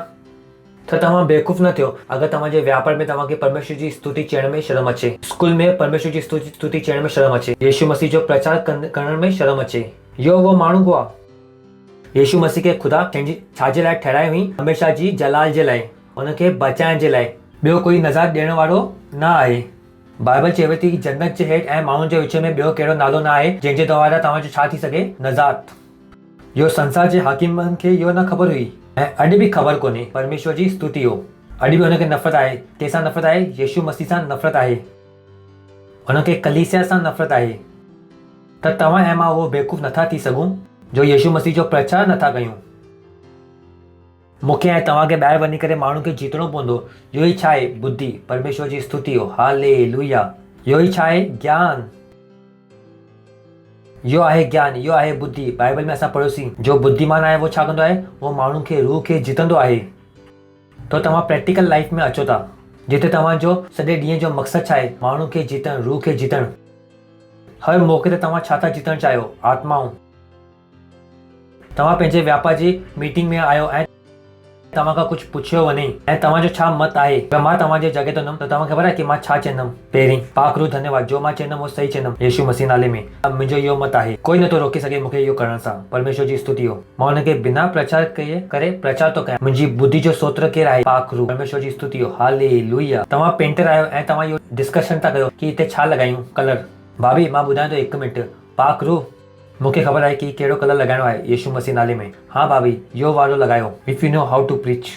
त तव्हां बेवकूफ़ न थियो अगरि तव्हांजे व्यापार में तव्हांखे परमेश्वर जी स्तुति चइण में शर्म अचे, स्कूल में परमेश्वर जी स्तुति चइण में शर्म अचे, यीशु मसीह जो प्रचार करण में शर्म अचे। इहो उहो माण्हू को आहे। यीशु मसीह खे ख़ुदा छाजे लाइ ठहिरायो हुई? हमेशा जी जलाल जे लाइ, उनखे बचाइण जे लाइ। ॿियो कोई नज़ात ॾियण वारो न आहे। बाइबल चवे थी जन्नत जे हेठि ऐं माण्हुनि जे विच में ॿियो कहिड़ो नालो न आहे जंहिंजे द्वारा तव्हांजो छा थी सघे? नज़ात। इहो संसार जे हाकिमनि खे इहो न ख़बर हुई ऐं अॼु बि ख़बर कोन्हे। परमेश्वर जी स्तुति हो। अॼु बि हुनखे नफ़रत आहे। कंहिंसां नफ़रत आहे? यीशु मसीह सां नफ़रत आहे। हुनखे कलीसिया सां नफ़रत आहे। त तव्हां ऐं मां उहो बेवकूफ़ नथा थी सघूं जो यीशु मसीह जो प्रचार नथा कयूं। मूंखे ऐं तव्हांखे ॿाहिरि वञी करे माण्हुनि खे जीतणो पवंदो। इहो ई छा आहे? बुद्धि। परमेश्वर जी स्तुति हो। हालेलुया। इहो ई छा आहे? ज्ञान। इहो आहे ज्ञान, इहो आहे बुद्धि। बाइबल में असां पढ़ियोसीं जो बुद्धिमान आहे वो छा कंदो आहे? उहो माण्हुनि खे रूह खे जितंदो आहे। तो तव्हां प्रैक्टिकल लाइफ में अचो था जिते तव्हांजो सॼे ॾींहं जो मक़सदु छा आहे? माण्हुनि खे जितणु, रूह खे जितणु। हर मौक़े ते तव्हां छा था जितणु चाहियो? आत्माऊं। तव्हां पंहिंजे व्यापार जी मीटिंग में आयो ऐं तव्हां खां कुझु पुछियो वञे ऐं तव्हांजो छा मत आहे? मां तव्हांजे जॻह ते हूंदुमि त तव्हांखे ख़बर आहे कि मां छा चवंदुमि? पहिरीं पाकरू धन्यवाद, जो मां चवंदुमि उहो सही चवंदुमि यीशु मसीह नाले में। मुंहिंजो इहो मत आहे, कोई नथो रोके सघे मूंखे इहो करण सां। परमेश्वर जी स्तुति हो। मां हुनखे बिना प्रचार करे प्रचार थो कयां। मुंहिंजी बुद्धि जो सोत्र केरु आहे? पाकरू। परमेश्वर जी स्तुति हो। हालेलुया। तव्हां पेंटर आहियो ऐं तव्हां इहो डिस्कशन था कयो कि हिते छा लॻायूं कलर। भाभी मां ॿुधायां थो, हिकु मिंट। पाकरू मूंखे ख़बर आहे कि कहिड़ो कलर लॻाइणो आहे यीशु मसीह नाले में। हाँ भाभी, इहो वारो लॻायो। If you know how to preach,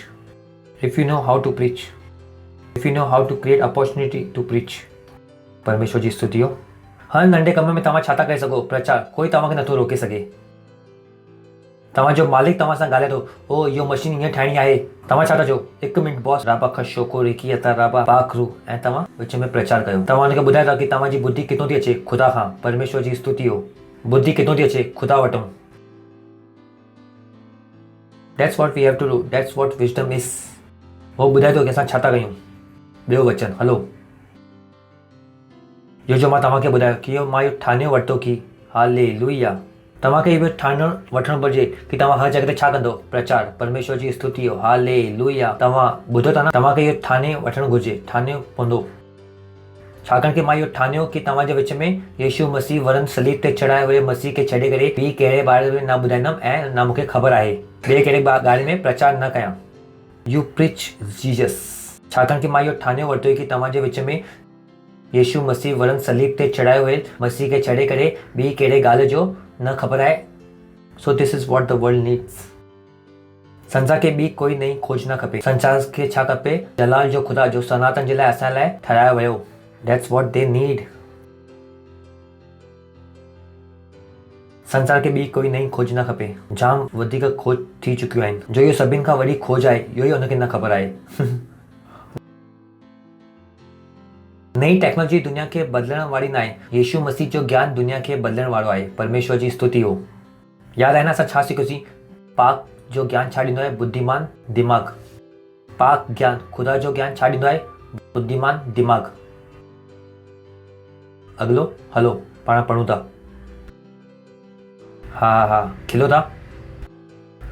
if you know how to preach, if you know how to create opportunity to preach। परमेश्वर जी स्तुति हो। हर नंढे कम में तव्हां छा था करे सघो? प्रचार। कोई तव्हांखे नथो रोके सघे। तव्हांजो मालिक तव्हां सां ॻाल्हाए थो, ओ इहो मशीन हीअं ठाहिणी आहे। तव्हां छा था चओ? हिकु मिंट बॉस। राबा खशोको रिकी अता राबा पाखरू। ऐं तव्हां विच में प्रचार कयो। तव्हां हुनखे ॿुधाए था कि तव्हांजी बुद्धि किथां थी अचे? ख़ुदा खां। परमेश्वर जी स्तुति हो। बुद्धि किथां थी अचे? ख़ुदा वटूं। That's what we have to do. That's what wisdom is। वो ॿुधाए थो कि असां छा था कयूं। ॿियो वचन हलो। इहो जो मां तव्हांखे ॿुधायो कि मां इहो ठाने वरितो कि हालेलुया। तव्हांखे इहो ठाने वठणु घुरिजे कि तव्हां हर जॻह ते छा कंदो? प्रचार। परमेश्वर जी स्तुति हो। हालेलुया। तव्हां ॿुधो था न? तव्हांखे इहो ठाने वठणु घुरिजे, ठाने पवंदो। छाकाणि कि मां इहो ठानियो कि तव्हांजे विच में यीशु मसीह वरन सलीब ते चढ़ाए हुए मसीह खे छॾे करे ॿी कहिड़े बारे में न ॿुधाईंदुमि ऐं न मूंखे ख़बर आहे ॿिए कहिड़े ॻाल्हि में प्रचार न कयां। You preach Jesus. छाकाणि कि मां इहो ठानियो वरितो कि तव्हांजे विच में यीशु मसीह वरन सलीब ते चढ़ाए हुए मसीह खे छॾे करे ॿी कहिड़े ॻाल्हि जो न ख़बर आहे। So this is what the world needs. संसार खे ॿी कोई नई खोज न खपे। संसार खे छा खपे? जलाल जो ख़ुदा जो सनातन जे लाइ असां लाइ ठहिरायो वियो। That's what they need। संसार खे ॿी कोई नई खोज न खपे। जाम वधीक खोज थी चुकियूं आहिनि। जो इहो सभिनि खां वॾी खोज आहे इहो ई हुनखे न ख़बर आहे। नई टेक्नोलॉजी दुनिया खे बदिलण वारी न आहे। यीशु मसीह जो ज्ञान दुनिया खे बदिलण वारो आहे। परमेश्वर जी स्तुति हो। यादि आहे न असां छा सिखियोसीं? पाक जो ज्ञान छा ॾींदो आहे? बुद्धिमान दिमाग़। पाक ज्ञान ख़ुदा जो ज्ञान छा ॾींदो आहे? बुद्धिमान दिमाग़। अगलो हलो पाण पढ़ूं था। हा खिलो था।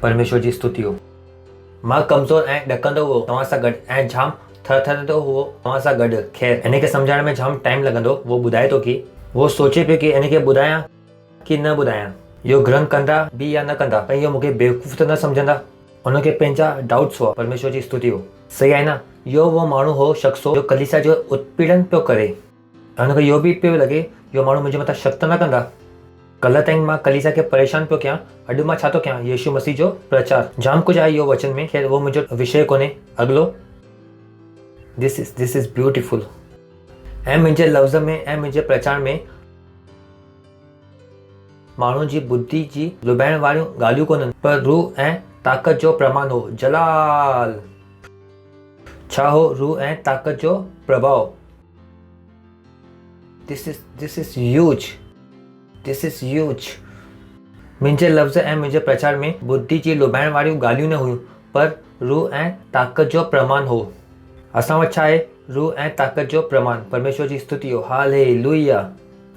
परमेश्वर जी स्तुति हो। मां कमज़ोर ऐं ॾकंदो हुओ तव्हां सां गॾु ऐं जाम थरथरंदो हुओ तव्हां सां गॾु। ख़ैर हिन खे सम्झाइण में जाम टाइम लॻंदो। वो ॿुधाए थो कि वो सोचे पियो कि हिन खे ॿुधायां कि न ॿुधायां। इहो ग्रहण कंदा बि या न कंदा, कहीं इहो मूंखे बेवकूफ़ त न सम्झंदा। हुनखे पंहिंजा डाउट्स हुआ। परमेश्वर जी स्तुति हो। सही आहे न? इहो उहो माण्हू हो, शख़्स हो जो कलीसिया जो उत्पीड़न पियो करे। हुनखे इहो बि पियो लॻे इहो माण्हू मुंहिंजे मथां शक त न कंदा। कल्ह ताईं मां कलीसिया खे परेशान पियो कयां, अॼु मां छा थो कयां? यीशु मसीह जो प्रचार। जाम कुझु आहे इहो वचन में। ख़ैर उहो मुंहिंजो विषय कोन्हे। अगलो दिस इज़ ब्यूटीफुल। ऐं मुंहिंजे लफ़्ज़ में ऐं मुंहिंजे प्रचार में माण्हुनि जी बुद्धि जी लुभाइण वारियूं ॻाल्हियूं कोन्हनि पर रूह ऐं ताक़त जो प्रमाण हो। जलाल छा हो? रूह ऐं ताक़त जो प्रभाव। This is huge। This is huge। मुंहिंजे लफ़्ज़ ऐं मुंहिंजे प्रचार में बुद्धि जी लुभाइण वारियूं ॻाल्हियूं न हुयूं पर रूह ऐं ताक़त जो प्रमाण हो। असां वटि छा आहे? रूह ऐं ताक़त जो प्रमाण। परमेश्वर जी स्तुति हो। हालेलुया।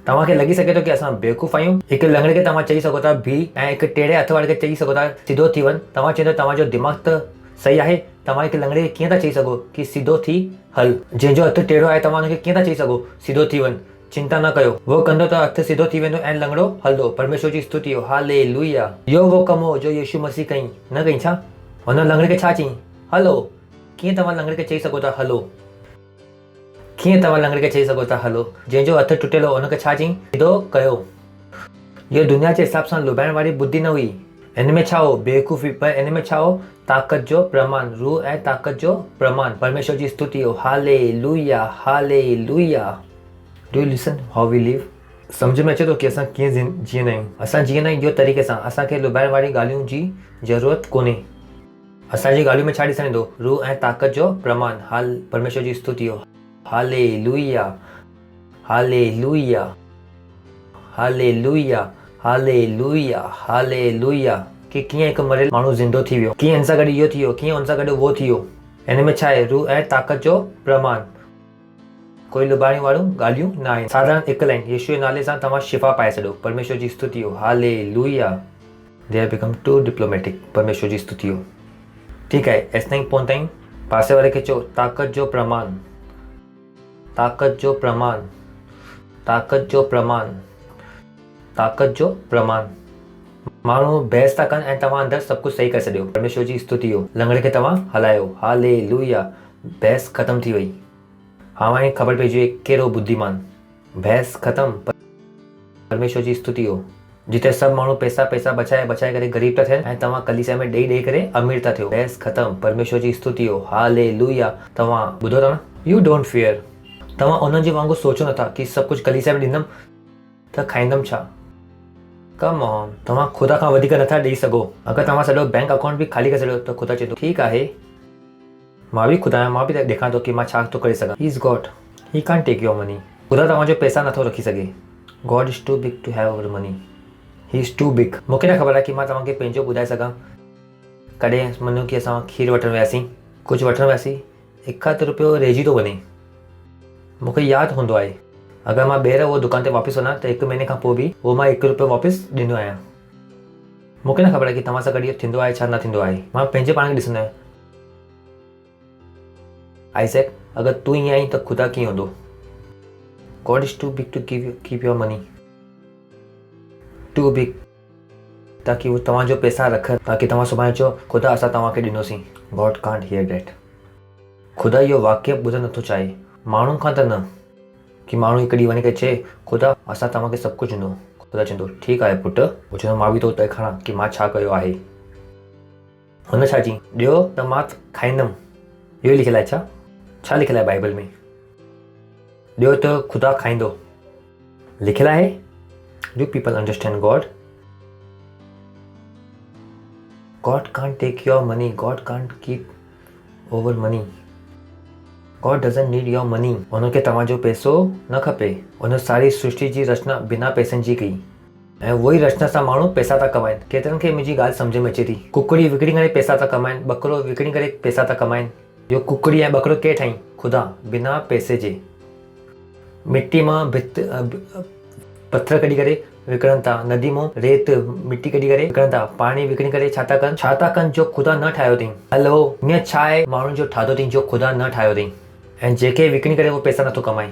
तव्हांखे लॻी सघे थो की असां बेवकूफ़ आहियूं। हिकु लंगड़े खे तव्हां चई सघो था भी, ऐं हिकु टेढ़े हथ वारे खे चई सघो था सिधो थी वञ। तव्हां चवंदो तव्हांजो दिमाग़ त सही आहे। तव्हां हिकु लंगड़े खे कीअं था चई सघो कि सिधो थी हल? जंहिंजो हथु टेढ़ो आहे तव्हां हुनखे कीअं था चई सघो सिधो थी वञ? चिंता न कयो, वो कंदो त हथु सिधो थी वेंदो ऐं लंगड़ो हलंदो। परमेश्वर जी स्तुति हो। हालेलुया। इहो वो कमु हो जो यीशु मसीह कई, न कई छा? हुन लंगड़े खे छा चई? हलो। कीअं तव्हां लंगड़े खे चई सघो था हलो? कीअं तव्हां लंगड़े खे चई सघो था हलो? जंहिंजो हथु टुटियल हो हुनखे छा चई? सिधो कयो। इहो दुनिया जे हिसाब सां लुभाइण वारी बुद्धि न हुई। हिन में छा हो? बेवकूफ़ी। पर हिन में छा हो? ताक़त जो प्रमाण। रूह ऐं ताक़त जो प्रमाण। परमेश्वर जी स्तुति हो। Hallelujah, hallelujah. Do you listen how we live? सम्झ में अचे थो कि असां कीअं जीअंदा आहियूं? असां जीअंदा आहियूं इहो तरीक़े सां। असांखे लुभाइण वारी ॻाल्हियुनि जी ज़रूरत कोन्हे। असांजी ॻाल्हियुनि में छा ॾिसणु ईंदो? रूह ऐं ताक़त जो प्रमाण। परमेश्वर जी स्तुति हो। Hallelujah, hallelujah, hallelujah, hallelujah, hallelujah. कि कीअं हिकु मरियल माण्हू ज़िंदो थी वियो, कीअं हिन सां गॾु इहो थी वियो, कीअं हुन सां गॾु उहो थी वियो। हिन में छा आहे? रूह ऐं ताक़त जो प्रमाण। कोई लुभाइण वारियूं ॻाल्हियूं न आहिनि। साधारण हिकु लाइन, यीशु जे नाले सां तव्हां शिफ़ा पाए छॾो। परमेश्वर जी स्तुति हो। Hallelujah. They have become too diplomatic. परमेश्वर जी स्तुति हो। ठीकु आहे, एसि ताईं पहुता आहियूं। पासे वारे खे चओ ताक़त जो प्रमाण, ताक़त जो प्रमाण, ताक़त जो प्रमाण, ताक़त जो प्रमाण। माण्हू बहस था कनि ऐं तव्हां अंदरि सभु कुझु सही करे छॾियो। परमेश्वर जी स्तुति हो। लंगड़े खे तव्हां हलायो। हालेलुया। बहस ख़तमु थी वई। हाणे ख़बर पइजी वई कहिड़ो बुद्धिमान। बहस ख़तमु। परमेश्वर जी स्तुति हो। जिते सभु माण्हू पैसा बचाए करे ग़रीब था थियनि ऐं तव्हां कलीसिया में ॾेई करे अमीर था थियो। बहस ख़तमु। परमेश्वर जी स्तुति हो। हालेलुया। तव्हां ॿुधो था न? You don't fear. तव्हां उन्हनि जे वांगुरु सोचो नथा कि सभु कुझु कलीसिया में ॾींदमि त खाईंदमि छा? Come on. तव्हां ख़ुदा खां वधीक नथा ॾेई सघो। अगरि तव्हां सॼो बैंक अकाउंट बि ख़ाली करे छॾियो त ख़ुदा चए थो ठीकु आहे, मां बि ख़ुदा आहियां, मां बि ॾेखारियां थो कि मां छा थो करे सघां। He is God, he can't take your money. ख़ुदा तव्हांजो पैसा नथो रखी सघे। God is too big to have our money. He is too big. मूंखे न ख़बर आहे कि मां तव्हांखे पंहिंजो ॿुधाए सघां। कॾहिं मञो कि असां खीर वठणु वियासीं, कुझु वठणु वियासीं, 1 रुपयो रहिजी थो वञे। मूंखे यादि हूंदो आहे अगरि मां ॿीहर उहो दुकान ते वापसि वञा त 1 महीने खां पोइ बि उहो मां 1 रुपयो वापसि ॾींदो आहियां। मूंखे न ख़बर आहे कि तव्हां सां गॾु इहो थींदो आहे छा न थींदो आहे। मां पंहिंजे पाण खे ॾिसंदो आहियां। आइज़ैक, अगरि तूं ईअं आहीं त ख़ुदा कीअं हूंदो? God is too big to keep your money. Too big ताकि उहो तव्हांजो पैसा रख, ताकि तव्हां सुभाणे चओ ख़ुदा असां तव्हांखे ॾिनोसीं। God can't hear that. ख़ुदा इहो वाक्य ॿुधणु नथो चाहे। माण्हू खां त न कि माण्हू हिकु ॾींहुं वञी करे चए ख़ुदा असां तव्हांखे सभु कुझु ॾिनो। ख़ुदा चवंदो ठीकु आहे पुटु। उहो चवंदो मां बि थो ॾेखारां कि मां छा कयो आहे। हुन छा चई? ॾियो त मां खाईंदमि। इहो ई लिखियलु आहे छा लिखियलु आहे बाइबल में? ॾियो त ख़ुदा खाईंदो लिखियलु आहे। Do people understand God? God can't take your money. God can't keep over money. God doesn't need your money. उनखे तव्हांजो पैसो न खपे। उन सारी सृष्टि जी रचना बिना पैसनि जी कई ऐं उहो ई रचना सां माण्हू पैसा था कमाइनि। केतिरनि खे मुंहिंजी ॻाल्हि सम्झ में अचे थी। कुकड़ी विकिणी करे पैसा था कमाइनि, ॿकरो विकिणी करे पैसा था कमाइनि। इहो कुकड़ी ऐं ॿकरो केरु ठाही? ख़ुदा, बिना पैसे जे। मिट्टी मां पत्थर कढी करे विकिणनि था, नदी मां रेत मिट्टी कढी करे विकिणनि था, पाणी विकिणी करे छा था कनि जो ख़ुदा न ठाहियो अथई। हलो, ईअं छा आहे माण्हुनि जो ठातो अथई जो ख़ुदा न ठाहियो अथई? ऐं जेके विकिणी करे उहो पैसा नथो कमाए।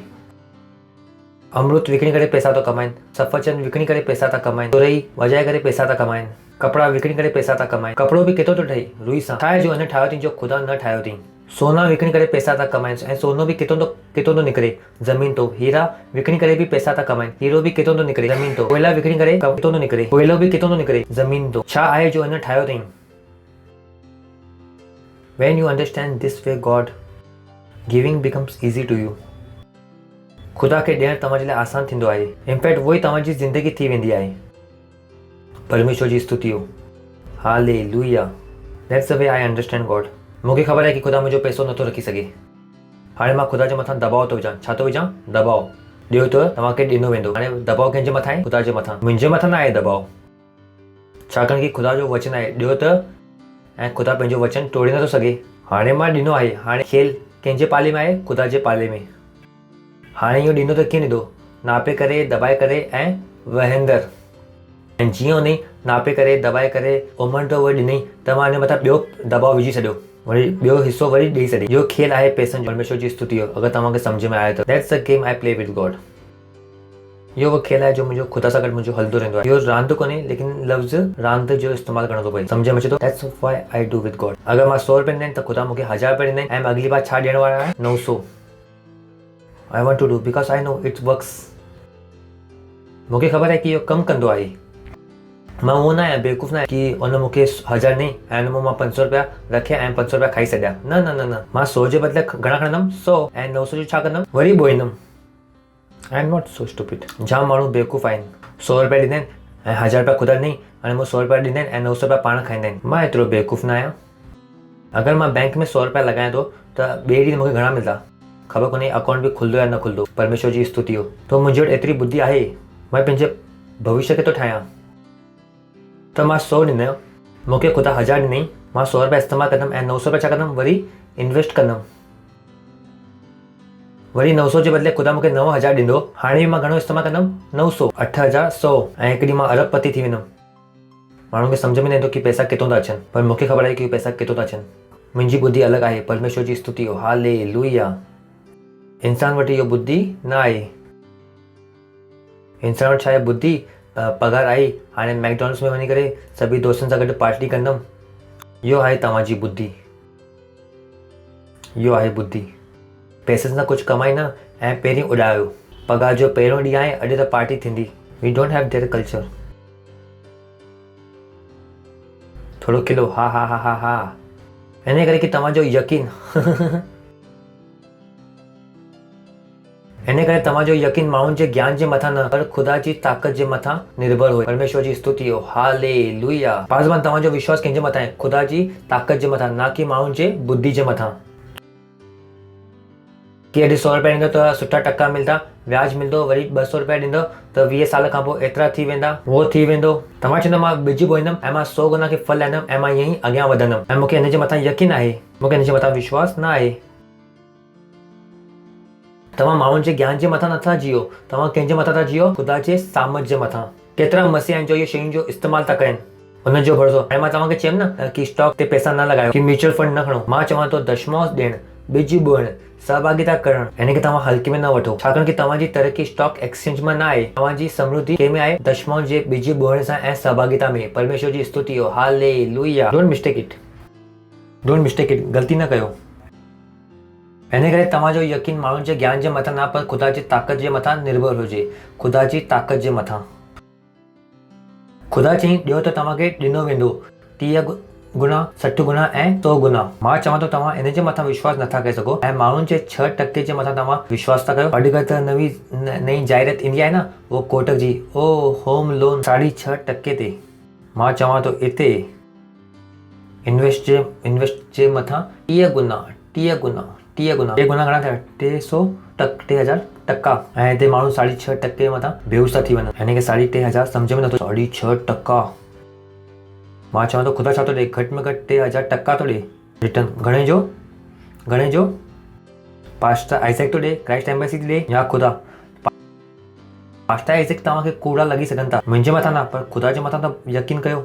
अमृत विकिणी करे पैसा थो कमाइनि, सफ़रचंद विकिणी करे पैसा था कमाइनि, तुरई वॼाए करे पैसा था कमाइनि, कपिड़ा विकिणी करे पैसा था कमाइनि। कपिड़ो बि केतिरो थो ठहे? रुई सां। छा आहे जो हिन ठाहियो अथई जो ख़ुदा न ठाहियो अथई? सोना विकिणी करे पैसा था कमाइनि ऐं सोनो बि किथां थो निकिरे? ज़मीन तो। हीरा विकिणी करे बि पैसा था कमाइनि, हीरो बि किथां थो निकिरे? ज़मीन तो। कोयला विकिणी करे किथां थो निकिरे? कोयलो बि किथां थो निकिरे? ज़मीन तो। छा आहे जो हिन ठाहियो अथई? When you understand this way, God, giving becomes easy to you. ख़ुदा खे ॾियणु तव्हांजे लाइ आसान थींदो आहे। इनफैक्ट उहो ई तव्हांजी ज़िंदगी थी वेंदी आहे। परमेश्वर जी स्तुति हो। Hallelujah. That's the way I understand God. मूंखे ख़बर आहे कि ख़ुदा मुंहिंजो पैसो नथो रखी सघे। हाणे मां ख़ुदा जे मथां दबाव थो विझां। छा थो विझां? दबाव। ॾियो त तव्हांखे ॾिनो वेंदो। हाणे दबाव कंहिंजे मथां आहे? ख़ुदा जे मथां। मुंहिंजे मथां न आहे दबाव। छाकाणि कि ख़ुदा जो वचन आहे ॾियो त ऐं ख़ुदा पंहिंजो वचन तोड़े नथो सघे। हाणे मां ॾिनो आहे, हाणे खेल कंहिंजे पाले में आहे? ख़ुदा जे पाले में। हाणे इहो ॾिनो त कीअं ॾिनो? नापे करे, दॿाए करे ऐं वहंदड़। ऐं जीअं उन नापे करे, दॿाए करे उमंडो उहे ॾिनई त मां हिन मथां ॿियो दॿाउ विझी छॾियो, वरी ॿियो हिसो वरी ॾेई छॾी। इहो खेल आहे पैसनि जो। परमेश्वर जी स्तुति हो अगरि तव्हांखे सम्झ में आए त। That's the game I play with God. इहो उहो खेल आहे जो मुंहिंजो ख़ुदा सां गॾु मुंहिंजो हलंदो रहंदो आहे। इहो रांदि कोन्हे, लेकिन लफ़्ज़ रांदि जो इस्तेमालु करणो थो पए। सम्झ में अचे थो? That's why I do with God. अगरि मां 100 रुपया ॾिना आहिनि त ख़ुदा मूंखे 1000 रुपया ॾींदा आहिनि ऐं मां अगली बार छा ॾियण वारा आहियां? 900। I want to do because I know it's works. मूंखे ख़बर आहे कि इहो कमु कंदो आहे। मां उहो न आहियां, बेवकूफ़ न आहे कि उन मूंखे 1000 ॾिनई ऐं हुन मां 500 रुपया रखिया ऐं 500 रुपया खाई छॾिया। न न न न, मां 100 जे बदिले घणा खणंदुमि? 100 ऐं 900 जो छा कंदुमि? वरी ॿोईंदुमि। I am not so stupid. जाम माण्हू बेवकूफ़ आहिनि। 100 रुपया ॾींदा आहिनि ऐं 1000 रुपया ख़ुदा ॾिनई, हाणे मूं 100 रुपया ॾींदा आहिनि ऐं 900 रुपया पाण खाईंदा आहिनि। मां एतिरो बेवकूफ़ न आहियां। अगरि मां बैंक में 100 रुपया लॻायां थो त ॿिए ॾींहुं मूंखे घणा मिलंदा? ख़बर कोन्हे अकाउंट बि खुलंदो या न खुलंदो। परमेश्वर जी स्तुति हो। तो मुंहिंजे वटि एतिरी बुद्धि आहे, मां पंहिंजे भविष्य खे थो ठाहियां। त मां 100 ॾिनो, मूंखे ख़ुदा 1000 ॾिनई, मां 100 रुपया इस्तेमालु कंदुमि ऐं 900 रुपया छा कंदुमि? वरी इन्वेस्ट कंदुमि। वरी 900 जे बदिले ख़ुदा मूंखे 9000 ॾींदो। हाणे बि मां घणो इस्तेमालु कंदुमि? 900, 8000, 100 ऐं हिकु ॾींहुं मां अरबपति थी वेंदुमि। माण्हुनि खे सम्झ में न ईंदो कि पैसा किथां था अचनि, पर मूंखे ख़बर आहे कि पैसा किथां था अचनि। मुंहिंजी बुद्धि अलॻि आहे। परमेश्वर जी स्तुति हो। हालेलुया। इंसान वटि इहो बुद्धि न आहे। इंसान वटि छा आहे? बुद्धि पघार आई, हाणे मैकडॉनल्ड्स में वञी करे सभी दोस्तनि सां गॾु पार्टी कंदुमि। इहो आहे तव्हांजी बुद्धि। इहो आहे बुद्धि। पैसनि सां कुझु कमाई न ऐं पहिरीं उॾायो। पघार जो पहिरियों ॾींहुं आहे, अॼु त पार्टी थींदी। We don't have their culture. थोरो खिलो, हा हा हा हा हा। इन करे कि तव्हांजो यकीन इन करे तव्हांजो यकीन माण्हुनि जे ज्ञान जे मथां न, पर ख़ुदा जी ताक़त जे मथां निर्भर हुए। परमेश्वर जी स्तुति हो। हालेलुया। पासवान, तव्हांजो विश्वास कंहिंजे मथां आहे? ख़ुदा जी ताक़त जे मथां, ना कि माण्हुनि जे बुद्धि जे मथां। कि अॼु 100 रुपया ॾींदो त सुठा टका मिलंदा, व्याज मिलंदो, वरी 200 रुपया ॾींदो त 20 साल खां पोइ एतिरा थी वेंदा, उहो थी वेंदो। तव्हां चवंदो मां ॿिज बोईंदुमि ऐं मां 100 गुना खे फल लाहींदुमि ऐं मां ईअं ई अॻियां वधंदुमि ऐं मूंखे हिन जे मथां यकीन आहे, मूंखे हिन जे मथां विश्वास न आहे। तव्हां माण्हुनि जे ज्ञान जे मथां नथा जियो, तव्हां कंहिंजे मथां था जियो? ख़ुदा जे सामर्थ जे मथां। केतिरा मसीह आहिनि जो इहे शयुनि जो इस्तेमालु था कनि, उनजो भरोसो। ऐं मां तव्हांखे चयमि न कि स्टॉक ते पैसा न लॻायो, कि म्यूचुअल फंड न खणो। मां चवां थो दशमांश ॾियणु, ॿिज बोअणु, सहभागिता करणु, हिन खे तव्हां हल्के में न वठो। छाकाणि कि तव्हांजी तरक़ी स्टॉक एक्सचेंज में न आहे, तव्हांजी समृद्धि कंहिं में आहे? दशमांश जे ॿिज बोअण सां ऐं सहभागिता में। परमेश्वर जी स्तुति हो। Hallelujah. Don't mistake it. Don't mistake it. ग़लती न कयो। हिन करे तव्हांजो यकीन माण्हुनि जे ज्ञान जे मथां न, पर ख़ुदा जी ताक़त जे मथां निर्भर हुजे। ख़ुदा जी ताक़त जे मथां। ख़ुदा चई ॾियो त तव्हांखे ॾिनो वेंदो, 30 गुना, 60 गुना ऐं 100 गुना। मां चवां थो तव्हां इन जे मथां विश्वास नथा करे सघो ऐं माण्हुनि जे 6% जे मथां तव्हां विश्वास था कयो। अॼुकल्ह त नई जायरात ईंदी आहे न, उहो कोटक जी, ओ होम लोन 6.5% ते। मां चवां थो इते इन्वेस्ट जे मथां 30 गुना 30 गुना 30 गुना 3 गुना घणा थिया? 3000 टका। ऐं हिते माण्हू 6.5% जे मथां बेहोश था थी वञनि। हिन खे 3000 सम्झ में नथो। 6.5%। मां चवां थो ख़ुदा छा थो ॾे? घटि में घटि 3000 टका थो ॾे रिटर्न। घणे जो? घणे जो? पास्टर आइज़ैक थो ॾे, क्राइस्ट एम्बेसी थी ॾे, या ख़ुदा? पास्टर आइज़ैक तव्हांखे कूड़ा लॻी सघनि था, मुंहिंजे मथां न, पर ख़ुदा जे मथां त यकीन कयो।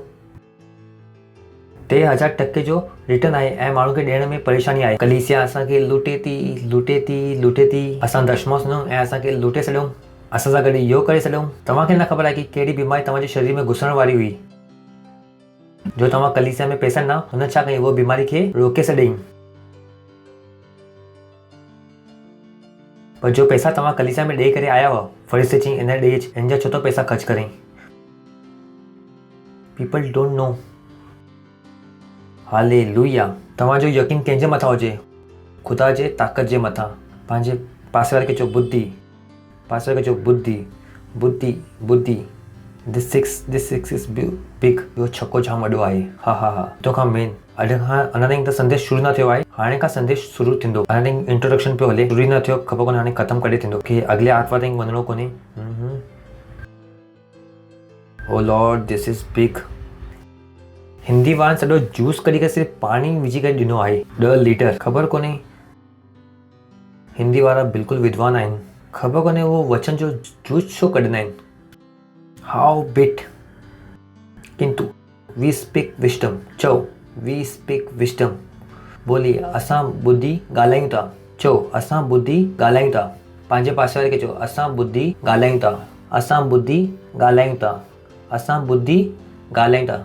3000% जो रिटर्न आहे ऐं माण्हू खे ॾियण में परेशानी आहे। कलीसिया असांखे लूटे थी। असां दशमांश ॾियूं ऐं असांखे लूटे छॾियूं। असां सां गॾु इहो करे छॾियूं। तव्हांखे न ख़बर आहे कि कहिड़ी बीमारी तव्हांजे शरीर में घुसण वारी हुई। जो तव्हां कलीसिया में पैसा ॾिना, हुन छा कई? उहो बीमारी खे रोके छॾियईं। पर जो पैसा तव्हां कलीसिया में ॾेई करे आया हुआ, फरीसी चई इन ॾे, हिन जा छो तो पैसा ख़र्च करें? People don't know. हालेलुया। तव्हांजो यकीन कंहिंजे मथां हुजे? ख़ुदा जे ताक़त जे मथां। पंहिंजे पासे वारे खे चओ बुद्धि, पासे वारे खे चओ बुद्धि, बुद्धि, बुद्धि। This six is big. इहो छक्को जाम वॾो आहे। हा हा हा। तो खां मेन अॼु खां अञा ताईं त संदेश शुरू न थियो आहे। हाणे खां संदेश शुरू थींदो। अञा ताईं इंट्रोडक्शन पियो हले, शुरू न थियो, ख़बर कोन्हे हाणे ख़तमु कॾहिं थींदो, कि अॻिले आर्तवार ताईं वञिणो कोन्हे। O Lord, this is big. Hindi वारनि सॼो जूस कढी करे सिर्फ़ु पाणी विझी करे ॾिनो आहे 10 लीटर। ख़बर कोन्हे हिंदी वारा बिल्कुलु विद्वान आहिनि। ख़बर कोन्हे उहो वचन जो जूस छो कढंदा आहिनि। हाउ बिट किंतु वी स्पीक विस्डम। चओ वी स्पीक विस्डम। बोली असां ॿुधी ॻाल्हायूं था। चओ असां ॿुधी ॻाल्हायूं था। पंहिंजे पासे वारे खे चओ असां ॿुधी ॻाल्हायूं था। असां ॿुधी ॻाल्हायूं था। असां ॿुधी ॻाल्हायूं था।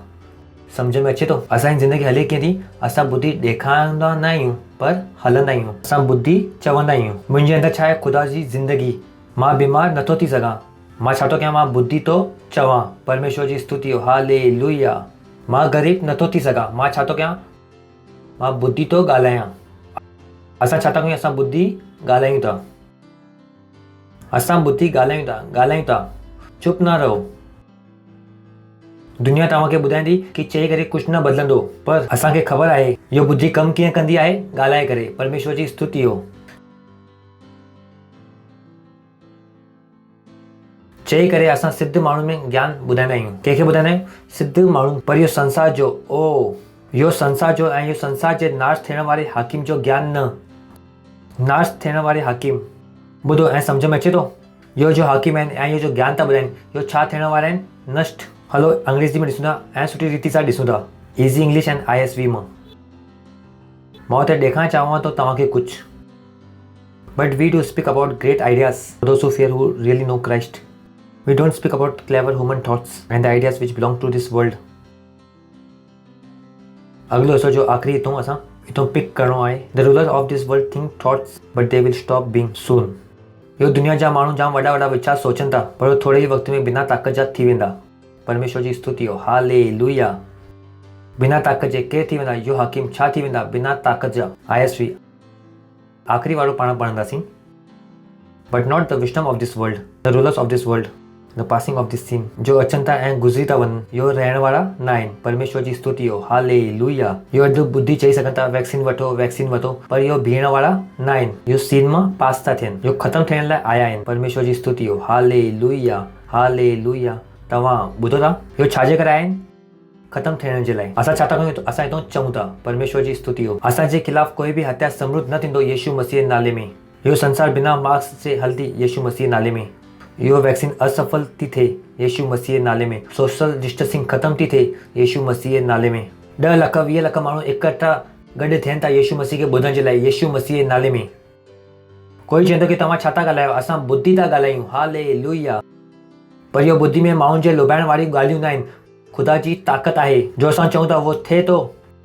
सम्झ में अचे थो असांजी ज़िंदगी हले कीअं थी। असां ॿुधी ॾेखारींदा न आहियूं पर हलंदा आहियूं। असां ॿुधी चवंदा आहियूं। मुंहिंजे अंदरि छा आहे ख़ुदा जी ज़िंदगी। मां बीमार नथो थी सघां। मां छा थो कयां मां ॿुधी थो चवां। परमेश्वर जी स्तुति हो हालेलुया। मां ग़रीब नथो थी सघां। मां छा थो कयां मां ॿुधी थो ॻाल्हायां। असां छा था कयूं असां ॿुधी ॻाल्हायूं था। असां ॿुधी ॻाल्हायूं था। चुप न रहो। दुनिया तव्हांखे ॿुधाईंदी कि चई करे कुझु न बदिलंदो पर असांखे ख़बर आहे इहो ॿुधी कमु कीअं कंदी आहे। ॻाल्हाए करे। परमेश्वर जी स्तुति हो। चई करे असां सिद्ध माण्हुनि में ज्ञान ॿुधाईंदा आहियूं। कंहिंखे ॿुधाईंदा आहियूं सिद्ध माण्हू। पर इहो संसार जो इहो संसार जो ऐं इहो संसार जे नाश थियण वारे हाकिम जो ज्ञान न। नाश थियण वारे हाकिम ॿुधो ऐं सम्झ में अचे थो। इहो जो हाकिम आहिनि ऐं इहो जो ज्ञान था ॿुधाइनि इहो छा थियण वारा आहिनि नष्ट। हलो अंग्रेज़ी में ॾिसूं था ऐं सुठी रीति सां ॾिसूं था। इज़ी इंग्लिश एंड ISV मां मां हुते ॾेखारणु चाहियां थो तव्हांखे कुझु। But we do speak about great ideas those who fear who really know Christ. We don't speak about clever human thoughts and the ideas which belong to this world. अगलो हिस्सो जो आखिरी इथों पिक करणो आहे। The rulers of this world think thoughts but they will stop being soon. इहो दुनिया जा माण्हू जाम वॾा वॾा वीचार सोचनि था पर उहे थोरे ई वक़्त में बिना ताक़त जा थी वेंदा। परमेश्वर जी स्तुति हो हालेलुया। बिना ताक़त जे केरु थी वेंदा। इहो हाकिम छा थी वेंदा बिना ताक़त जा। ISV आखिरी वारो पाण पढ़ंदासीं। But not the wisdom of this world, the rulers of this world. The passing of this scene जो अचनि था ऐं गुज़री था वञनि इहो रहण वारा न आहिनि। परमेश्वर जी स्तुति हो हालेलुया। इहो अॼु ॿुधी चई सघनि था वैक्सीन वठो पर इहो बीहण वारा न आहिनि। इहो सीन मां पास था थियनि। इहो ख़तमु थियण लाइ आया आहिनि। परमेश्वर जी स्तुति हो हालेलुया हालेलुया। तव्हां ॿुधो था इहो छाजे करे आया आहिनि ख़तमु थियण जे लाइ। असां छा था कयूं असां हितां चऊं था परमेश्वर जी स्तुति हो। असांजे ख़िलाफ़ कोई बि हत्या समृद्ध न थींदो यीशु मसीह नाले में। इहो संसार बिना मास्क जे हलंदी यीशु मसीह नाले में। इहो वैक्सीन असफल थी थिए यीशु मसीह नाले में। सोशल डिस्टेंसिंग ख़तमु थी थिए यीशु मसीह नाले में। 10 लख 20 लख माण्हू इकट्ठा गॾु थियनि था यीशु मसीह खे ॿुधण जे लाइ यीशु मसीह नाले में। कोई चवंदो कि तव्हां छा था ॻाल्हायो असां ॿुधी था ॻाल्हायूं हालेलुया। पर इहो ॿुधी में माण्हुनि जे लुभाइण वारी ॻाल्हियूं न आहिनि। ख़ुदा जी ताक़त आहे जो असां चऊं था उहो थिए थो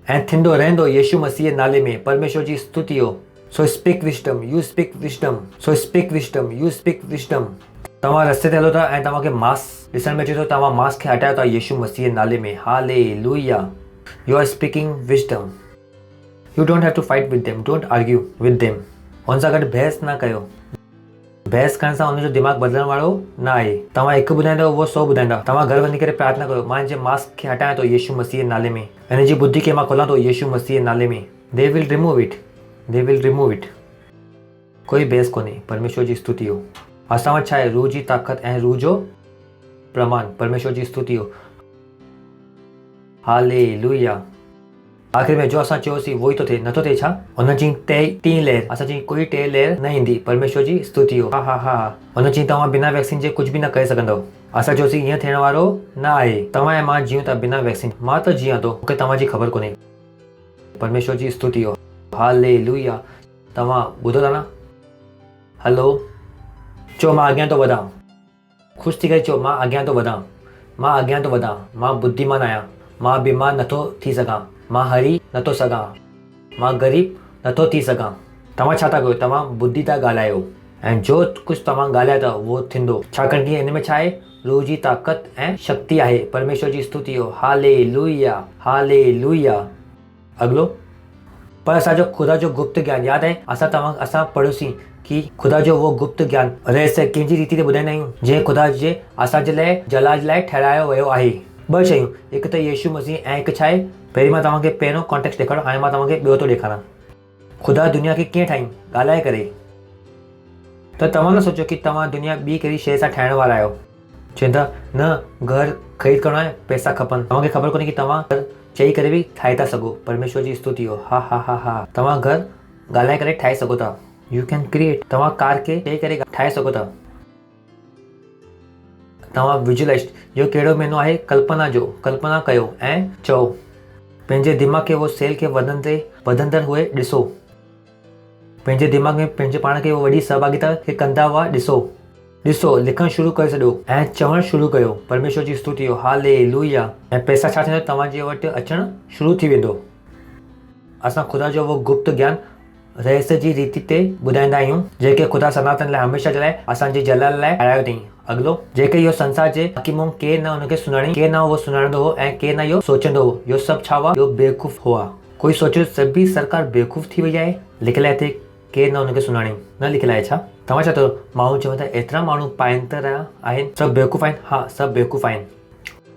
ऐं थींदो रहंदो यीशु मसीह नाले में। परमेश्वर जी स्तुति हो। So speak wisdom you speak wisdom. So speak wisdom you speak wisdom. तव्हां रस्ते ते हलो था ऐं तव्हांखे मास्क ॾिसण में अचे थो तव्हां मास्क खे हटायो था यीशु मसीह नाले में hallelujah. You are speaking wisdom. You don't have to fight with them. Don't argue with them. हुन सां गॾु बहस न कयो। बहस करण सां हुनजो दिमाग़ बदिलण वारो न आहे। तव्हां हिकु ॿुधाईंदव उहो 100 ॿुधाईंदा। तव्हां घर वञी करे प्रार्थना कयो मां हिनजे मास्क खे हटायां थो यीशु मसीह नाले में। हिन जी बुद्धि खे मां खोलां थो यीशु मसीह नाले में। They will remove it. They will remove it. कोई बहस कोन्हे। परमेश्वर जी स्तुति हो। असां वटि छा आहे रूह जी ताक़त ऐं रूह जो प्रमाण। परमेश्वर जी स्तुति हो हालेलुया। आख़िर में जो असां चयोसीं उहो ई थो थिए नथो थिए छा। हुन चई 3 लहर असां चई कोई 3 लहर न ईंदी। परमेश्वर जी स्तुति हो हा। हुन चई तव्हां बिना वैक्सीन जे कुझु बि न करे सघंदव। असां चयोसीं हीअं थियण वारो न आहे। तव्हां ऐं मां जीऊं था बिना वैक्सीन। मां त जीयां थो मूंखे तव्हांजी ख़बर कोन्हे। परमेश्वर जी स्तुति हो हालेलुया। तव्हां ॿुधो था न। हलो चओ मां अॻियां थो वधां। ख़ुशि थी करे चओ मां अॻियां थो वधां। मां अॻियां थो वधां। मां बुद्धिमान आहियां। मां बीमार नथो थी सघां। मां हरी नथो सघां। मां ग़रीब नथो थी सघां। तव्हां छा था कयो तव्हां ॿुधी था ॻाल्हायो ऐं जो कुझु तव्हां ॻाल्हायो था उहो थींदो। छाकाणि कि हिन में छा आहे रूह जी ताक़त ऐं शक्ति आहे। परमेश्वर जी स्तुति हो हालेलुया हालेलुया। अॻिलो पर असांजो ख़ुदा जो गुप्त ज्ञान यादि आहे असां पढ़ियोसीं कि ख़ुदा जो उहो गुप्त ज्ञान रहस्य कंहिंजी रीति ते ॿुधाईंदा आहियूं जंहिं ख़ुदा जे असांजे लाइ जलाल लाइ ठहिरायो वियो आहे। 2 शयूं हिकु त यीशु मसीह ऐं हिकु छा आहे पहिरीं मां तव्हांखे पहिरियों कॉन्टेक्स्ट ॾेखारियो हाणे मां तव्हांखे ॿियो थो ॾेखारां। ख़ुदा दुनिया खे कीअं ठाही ॻाल्हाए करे। त तव्हां न सोचो कि तव्हां दुनिया ॿी कहिड़ी शइ सां ठाहिण वारा आहियो। चवनि था न घर ख़रीद करणो आहे पैसा खपनि। तव्हांखे ख़बर कोन्हे कि तव्हां चई करे बि ठाहे था सघो। परमेश्वर जी स्तुति हो। हा हा हा हा। तव्हां घर ॻाल्हाए करे ठाहे सघो था। You can create. तव्हां कार खे चई करे ठाहे सघो था। तव्हां विजुअलाइज। इहो कहिड़ो महीनो आहे? कल्पना जो। कल्पना कयो ऐं चओ। पंहिंजे दिमाग़ खे उहो सेल खे वधंदड़ हुए ॾिसो। पंहिंजे दिमाग़ में पंहिंजे पाण खे उहो वॾी सहभागिता खे कंदा हुआ ॾिसो। लिखणु शुरू करे छॾियो ऐं चवणु शुरू कयो। परमेश्वर जी स्तुति हो। हालेलुया। ऐं पैसा छा थींदो? तव्हांजे वटि अचणु शुरू थी वेंदो। असां ख़ुदा जो उहो गुप्त ज्ञान रहस्य जी रीति ते ॿुधाईंदा आहियूं जेके ख़ुदा सनातन लाइ हमेशह जे लाइ असांजी जलाल लाइ ठाहिरायो अथई। अॻिलो, जेके इहो संसार जे हकीमों केर न हुनखे सुञाणी, केर न उहो सुञाणंदो हो ऐं केर न इहो सोचंदो हो। इहो सभु छा हुआ? इहो बेवकूफ़ हुआ। कोई सोचियो सभी सरकार बेवकूफ़ थी वई आहे? लिखियलु आहे हिते केर न हुनखे सुञाणी। न लिखियलु आहे छा? तव्हां छा चओ? माण्हू चवनि था एतिरा माण्हू पाइनि त रहिया आहिनि, सभु बेवकूफ़ आहिनि। हा, सभु बेवकूफ़ आहिनि।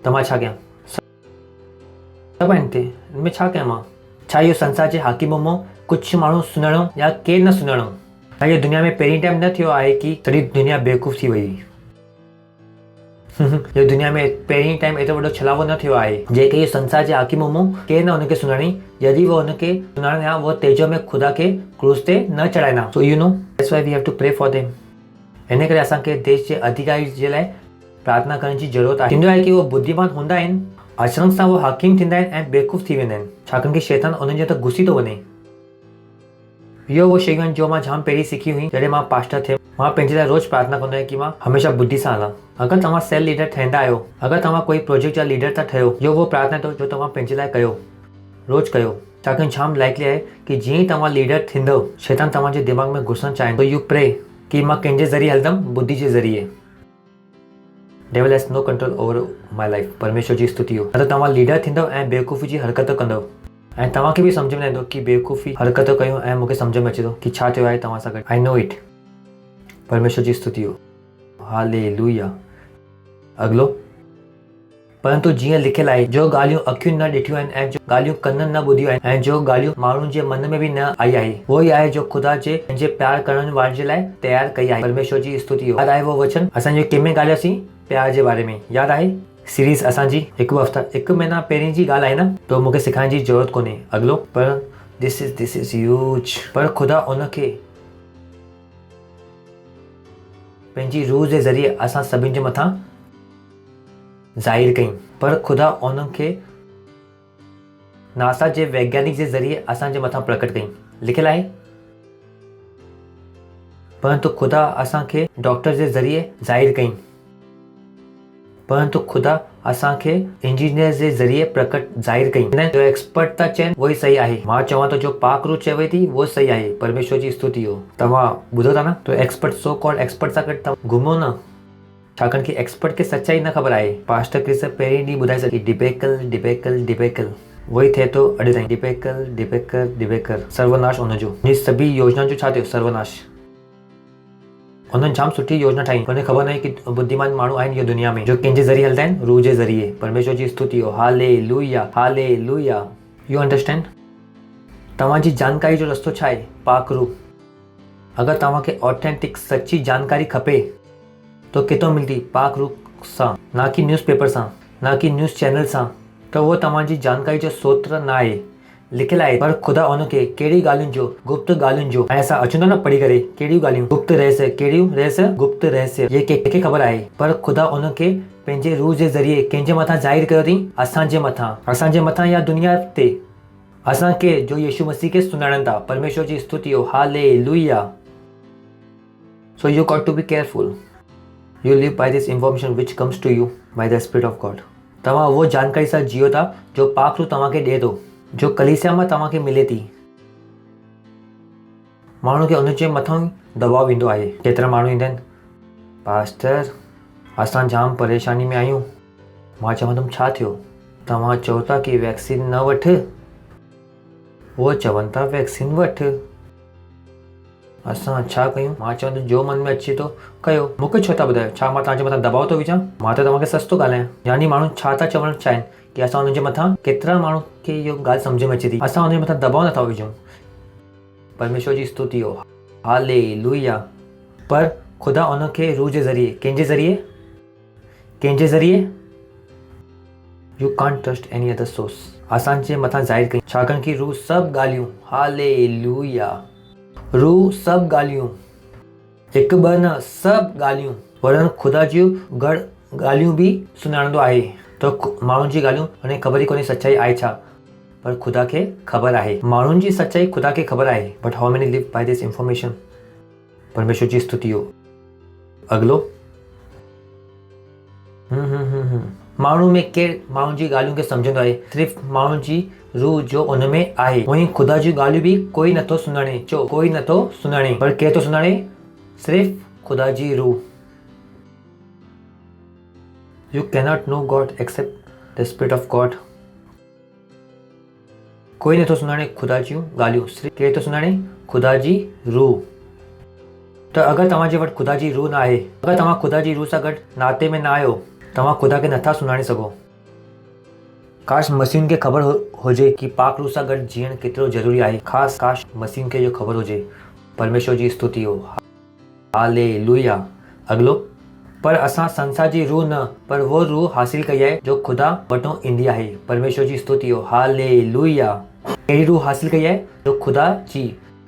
त मां छा कयां? सभु आहिनि हिते, हिन में छा कयां मां? छा इहो संसार जे हाकिमों मां कुझु माण्हू सुञाणो या केर न सुञाणो? छा इहो दुनिया में पहिरीं टाइम न थियो आहे कि सॼी दुनिया बेवकूफ़ थी वई? इहो दुनिया में पहिरीं टाइम एतिरो वॾो छलावो न थियो आहे। जेके इहो संसार जे हाकिमों मां केर न हुनखे सुञाणी, यदि वो हुनखे सुञाणनि हा, वो तेजो में ख़ुदा खे क्रूस ते न चढ़ाईंदा। So you know that's why we have to pray for them. इन करे असांखे देश जे अधिकारी जे लाइ प्रार्थना करण जी ज़रूरत आहे। थींदो आहे कि उहे बुद्धिमान हूंदा आहिनि, अचण सां उहे हाकिम थींदा आहिनि ऐं बेवकूफ़ थी वेंदा आहिनि, छाकाणि कि शैतान उन्हनि जे त घुसी थो वञे। इहो उहो शयूं आहिनि जो मां जाम पहिरीं सिखी हुई जॾहिं मां पास्टर थियुमि। मां पंहिंजे लाइ रोज़ प्रार्थना कंदो आहियां कि मां हमेशह बुद्धि सां हलां। अगरि तव्हां सेल लीडर ठहंदा आहियो, अगरि तव्हां कोई प्रोजेक्ट जा लीडर था ठहियो, इहो उहो प्रार्थना अथव जो तव्हां पंहिंजे लाइ कयो, रोज़ कयो। छाकाणि जाम लाइकली आहे कि जीअं ई तव्हां लीडर थींदव, शैतान तव्हांजे दिमाग़ में घुसणु चाहींदो। यू प्रे कि मां कंहिंजे ज़रिए हलंदमि? बुद्धि जे ज़रिए। Devil has no control over my life. परमेश्वर जी स्तुति हो। त तव्हां लीडर थींदव ऐं बेवकूफ़ी जी हरकत कंदव ऐं तव्हांखे बि सम्झ में ईंदो कि बेवकूफ़ी हरकत कयूं ऐं मूंखे सम्झ में अचे थो कि छा थियो आहे तव्हां सां गॾु। I know it. परमेश्वर जी स्तुति हो। हालेलुया। अॻिलो, परंतु जीअं लिखियलु आहे, जो ॻाल्हियूं अखियुनि न ॾिठियूं आहिनि ऐं जो ॻाल्हियूं कननि न ॿुधियूं आहिनि ऐं जो ॻाल्हियूं माण्हुनि जे मन में बि न आई आहे, उहो ई आहे जो ख़ुदा जे पंहिंजे प्यार करण वारनि जे लाइ तयारु कई आहे। परमेश्वर जी स्तुति हो। यादि आहे वो वचन असांजे कंहिंमें ॻाल्हायोसीं? प्यार जे बारे में। यादि आहे सीरीज़ असांजी हिकु महीना पहिरीं जी ॻाल्हि आहे न, तो मूंखे सिखाइण जी ज़रूरत कोन्हे। अॻिलो, पर दिस इज़ ह्यूज। पर ख़ुदा उनखे पंहिंजी रूह जे ज़रिए असां सभिनि जे मथां ज़ाहिर कई। पर ख़ुदा उनखे नासा जे वैज्ञानिक जे ज़रिए असांजे मथां प्रकट कई। लिखियलु आहे, परंतु ख़ुदा असांखे डॉक्टर जे ज़रिए ज़ाहिर कई। परंतु ख़ुदा असांखे इंजीनियर जे ज़रिए प्रकट ज़ाहिर कई। जो एक्सपर्ट था चवनि उहो ई सही आहे। मां चवां थो जो पाक रूह चवे थी उहो सही आहे। परमेश्वर जी स्तुति हो। तव्हां ॿुधो था न? तो एक्सपर्ट, सो कॉल्ड एक्सपर्ट सां गॾु तव्हां घुमो न, छाकाणि कि एक्सपर्ट खे सच्चाई न ख़बर आहे। पास्टर क्रिस पहिरीं ॾींहुं ॿुधाए सघी डिबेकल उहो ई थिए थो अॼु ताईं। डिबेकर सर्वनाश हुनजो। इहे सभी योजना जो छा थियो? सर्वनाश। उन्हनि जाम सुठी योजना ठाही, उन्हें ख़बर न आहे कि बुद्धिमान माण्हू आहिनि इहो दुनिया में जो कंहिंजे ज़रिए हलंदा आहिनि? रूह जे ज़रिए। परमेश्वर जी स्तुति हो। हालेलुया। हालेलुया। You understand? तव्हांजी जानकारी जो रस्तो छा आहे? पाक रूह। अगरि तव्हांखे ऑथेंटिक सच्ची जानकारी खपे तो किथां मिलंदी? पाक रूह सां, ना कि न्यूज़पेपर सां, ना कि न्यूज़ चैनल सां। त उहो तव्हांजी जानकारी जो स्रोत न आहे। लिखियलु आहे, पर ख़ुदा उनखे कहिड़ी ॻाल्हियुनि जो, गुप्त ॻाल्हियुनि जो, ऐं असां अचूं था न पढ़ी करे, कहिड़ियूं ॻाल्हियूं? गुप्त रहस्य। कहिड़ियूं रहस्य? गुप्त रहस्य। ये कंहिंखे ख़बर आहे? पर ख़ुदा उनखे पंहिंजे रूह जे ज़रिए कंहिंजे मथां ज़ाहिर कयो अथई? असांजे मथां या दुनिया ते असांखे जो यीशु मसीह खे सुञाणनि था। परमेश्वर जी स्तुति हो। Hallelujah. So you got to be careful. You live by this information which comes to you by the spirit of God. तव्हां उहो जानकारी सां जियो था जो पाक रूह तव्हांखे ॾिए थो, जो कलीसिया मां तव्हांखे मिले थी। माण्हू खे उनजे मथां दबाव ईंदो आहे। केतिरा माण्हू ईंदा आहिनि, पास्टर असां जाम परेशानी में आहियूं। मां चवंदुमि छा थियो? तव्हां चओ था कि वैक्सीन न वठ, उहो चवनि था वैक्सीन वठ। असां छा कयूं? मां चवंदुमि जो मन में अचे थो कयो। मूंखे छो था ॿुधायो? छा मां तव्हांजे मथां दबाव थो विझां? मां त तव्हांखे सस्तो ॻाल्हायां। यानी माण्हू छा था चवणु चाहिनि कि असां हुनजे मथां, केतिरा माण्हू खे इहो ॻाल्हि सम्झ में अचे थी, असां हुनजे मथां दबाव नथा विझूं। परमेश्वर जी स्तुति हो। हालेलुया। पर ख़ुदा उनखे रूह जे ज़रिए, कंहिंजे ज़रिए you can't trust any other source. असांजे मथां ज़ाहिर कई छाकाणि कि रूह सभु ॻाल्हियूं हालेलुया रूह सभु ॻाल्हियूं हिकु ॿ न सभु ॻाल्हियूं वरन ख़ुदा जूं गॾु ॻाल्हियूं बि सुञाणंदो आहे। त माण्हुनि जी ॻाल्हियूं हाणे ख़बर ई कोन्हे सचाई आहे छा, पर ख़ुदा खे ख़बर आहे। माण्हुनि जी सचाई ख़ुदा खे ख़बर आहे, but how many live by this information. परमेश्वर जी स्तुति हो। अगलो माण्हू में केरु माण्हुनि जी ॻाल्हियुनि खे सम्झंदो आहे? सिर्फ़ु माण्हुनि जी रूह जो उन में आहे। उहे ख़ुदा जूं ॻाल्हियूं बि कोई नथो सुञाणे। चो कोई नथो सुञाणे, पर केरु थो सुञाणे? सिर्फ़ु ख़ुदा जी रूह। You cannot know God except the spirit of God. कोई नथो सुञाणे ख़ुदा जूं ॻाल्हियूं, सिर्फ़ु केरु थो सुञाणे? ख़ुदा जी रूह। त अगरि तव्हांजे वटि ख़ुदा जी रूह न आहे, अगरि तव्हां ख़ुदा जी रूह सां गॾु नाते में न आहियो, तव्हां ख़ुदा खे नथा सुञाणे सघो। काश मसीहुनि खे ख़बर हुजे कि पाक रूह सां गॾु जीअण केतिरो ज़रूरी आहे। ख़ासि काश मसीहुनि खे इहो ख़बर हुजे। परमेश्वर जी स्तुति हो। हालेलुया। अगलो पर असां संसार जी रूह न, पर वो रूह हासिल कई आहे जो ख़ुदा वटों ईंदी आहे। परमेश्वर जी स्तुति हो। हालेलुया। कहिड़ी रूह हासिल कई आहे? जो ख़ुदा जी,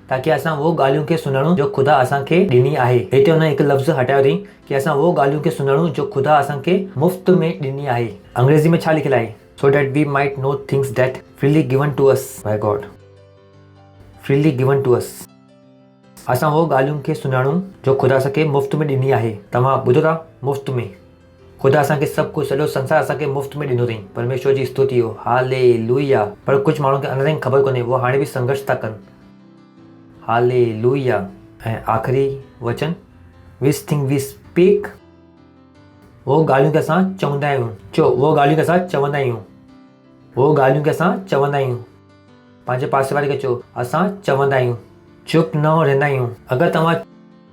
ताकि असां वो ॻाल्हियूं खे सुञाणूं जो ख़ुदा असांखे ॾिनी आहे। हिते हुन हिकु लफ़्ज़ हटायो अथई कि असां वो ॻाल्हियूं खे सुञाणूं जो ख़ुदा असांखे मुफ़्त में ॾिनी आहे। अंग्रेज़ी में छा लिखियलु आहे? So that we might know things that freely given to us by God. Freely given to us. असां वो ॻाल्हियुनि खे सुञाणूं जो ख़ुदा असांखे मुफ़्त में ॾिनी आहे। तव्हां ॿुधो था? मुफ़्त में। ख़ुदा असांखे सभु कुझु, सॼो संसार असांखे मुफ़्त में ॾिनो अथई। परमेश्वर जी स्तुति हो। हालेलुया। पर कुझु माण्हुनि खे अञा ताईं ख़बर कोन्हे, वो हाणे बि संघर्ष था कनि। हालेलुया। ऐं आख़िरी वचन, विच थिंग वी स्पीक, वो ॻाल्हियूं खे असां चवंदा आहियूं। चो वो ॻाल्हियूं खे असां चवंदा आहियूं। वो ॻाल्हियूं खे असां चवंदा आहियूं। पंहिंजे पासे वारे खे चओ, असां चवंदा आहियूं। चुप न रहंदा आहियूं। अगरि तव्हां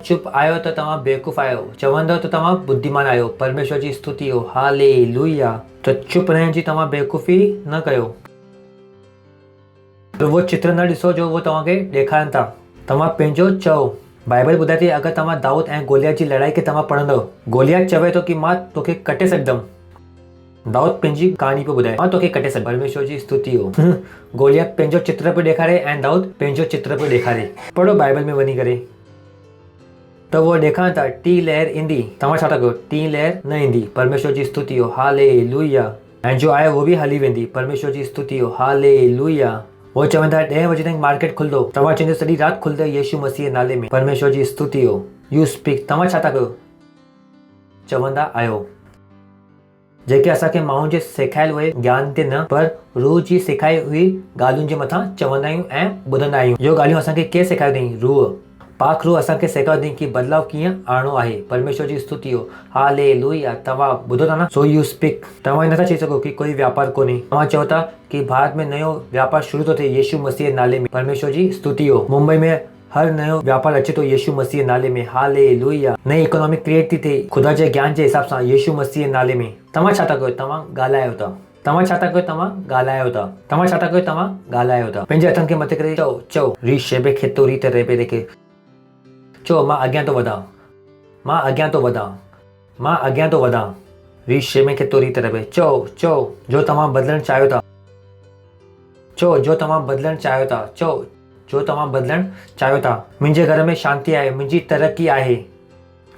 चुप आहियो त तव्हां बेवकूफ़ आहियो, चवंदव त तव्हां बुद्धिमान आहियो। परमेश्वर जी स्तुति हो। हालेलुया। त चुप रहण जी तव्हां बेवकूफ़ी न कयो। त वो चित्र न ॾिसो जो वो तव्हांखे ॾेखारनि था। तव्हां पंहिंजो चओ। बाइबल ॿुधाए थी अगरि तव्हां दाऊद ऐं गोलियत जी लड़ाई खे तव्हां पढ़ंदव, गोलियत चवे थो कि मां तोखे कटे सघंदमि। दाऊद पंहिंजी कहानी पियो ॿुधाए, मां तोखे कटे सघंदमि। परमेश्वर जी स्तुति हो। गोलियत पंहिंजो चित्र पियो ॾेखारे ऐं दाऊद पंहिंजो चित्र पियो ॾेखारे। पढ़ो बाइबल में वञी करे त वो ॾेखारनि था टी लहर ईंदी, तव्हां छा था कयो? टी लहर न ईंदी। परमेश्वर जी स्तुति हो। हालेलुया। ऐं जो आहे वो बि हली वेंदी। परमेश्वर जी स्तुति हो। हालेलुया। वो चवंदा 10 बजे ताईं मार्केट खुलंदो, तव्हां चवंदो सॼी राति खुलंदो यीशु मसीह नाले में। परमेश्वर जी स्तुति हो। You speak. तव्हां छा था कयो? चवंदा आहियो। जेके असांखे माण्हुनि जे सेखारियल हुए ज्ञान ते न, पर रूह जी सेखारी हुई ॻाल्हियुनि जे मथां चवंदा आहियूं ऐं ॿुधंदा आहियूं। इहो ॻाल्हियूं असांखे केरु सेखारियो अथई? रूह। पाक रूह असांखे सेखारियो अथई कि बदलाव कीअं आणणो आहे। परमेश्वर जी स्तुति हो। हालेलुया। तव्हां ॿुधो था न? So you speak. तव्हां नथा चई सघो कि कोई व्यापार कोन्हे। तव्हां चओ था कि भारत में नयो व्यापार शुरू थो थिए यीशु मसीह नाले में। परमेश्वर जी स्तुति हो। मुंबई में हर नयो व्यापार अचे थो यीशु मसीह नाले में। हालेलुया। नई इकोनॉमी क्रिएट थी थिए ख़ुदा जे ज्ञान जे हिसाब सां यीशु मसीह नाले में। तव्हां छा था कयो? तव्हां ॻाल्हायो था। तव्हां छा था कयो? तव्हां ॻाल्हायो था। तव्हां छा था कयो? तव्हां ॻाल्हायो था। पंहिंजे हथनि खे मथे करे चओ, चओ री शेबे खे तो री त रेबे रेखे। चओ मां अॻियां थो वधां, मां अॻियां थो वधां, मां अॻियां थो वधां। री शेबे खे तो री त रेबे। चओ, चओ जो तव्हां बदिलणु चाहियो था। चओ जो तव्हां बदिलणु चाहियो था। चओ जो तव्हां बदिलणु चाहियो था। मुंहिंजे घर में शांती आहे, मुंहिंजी तरक़ी आहे।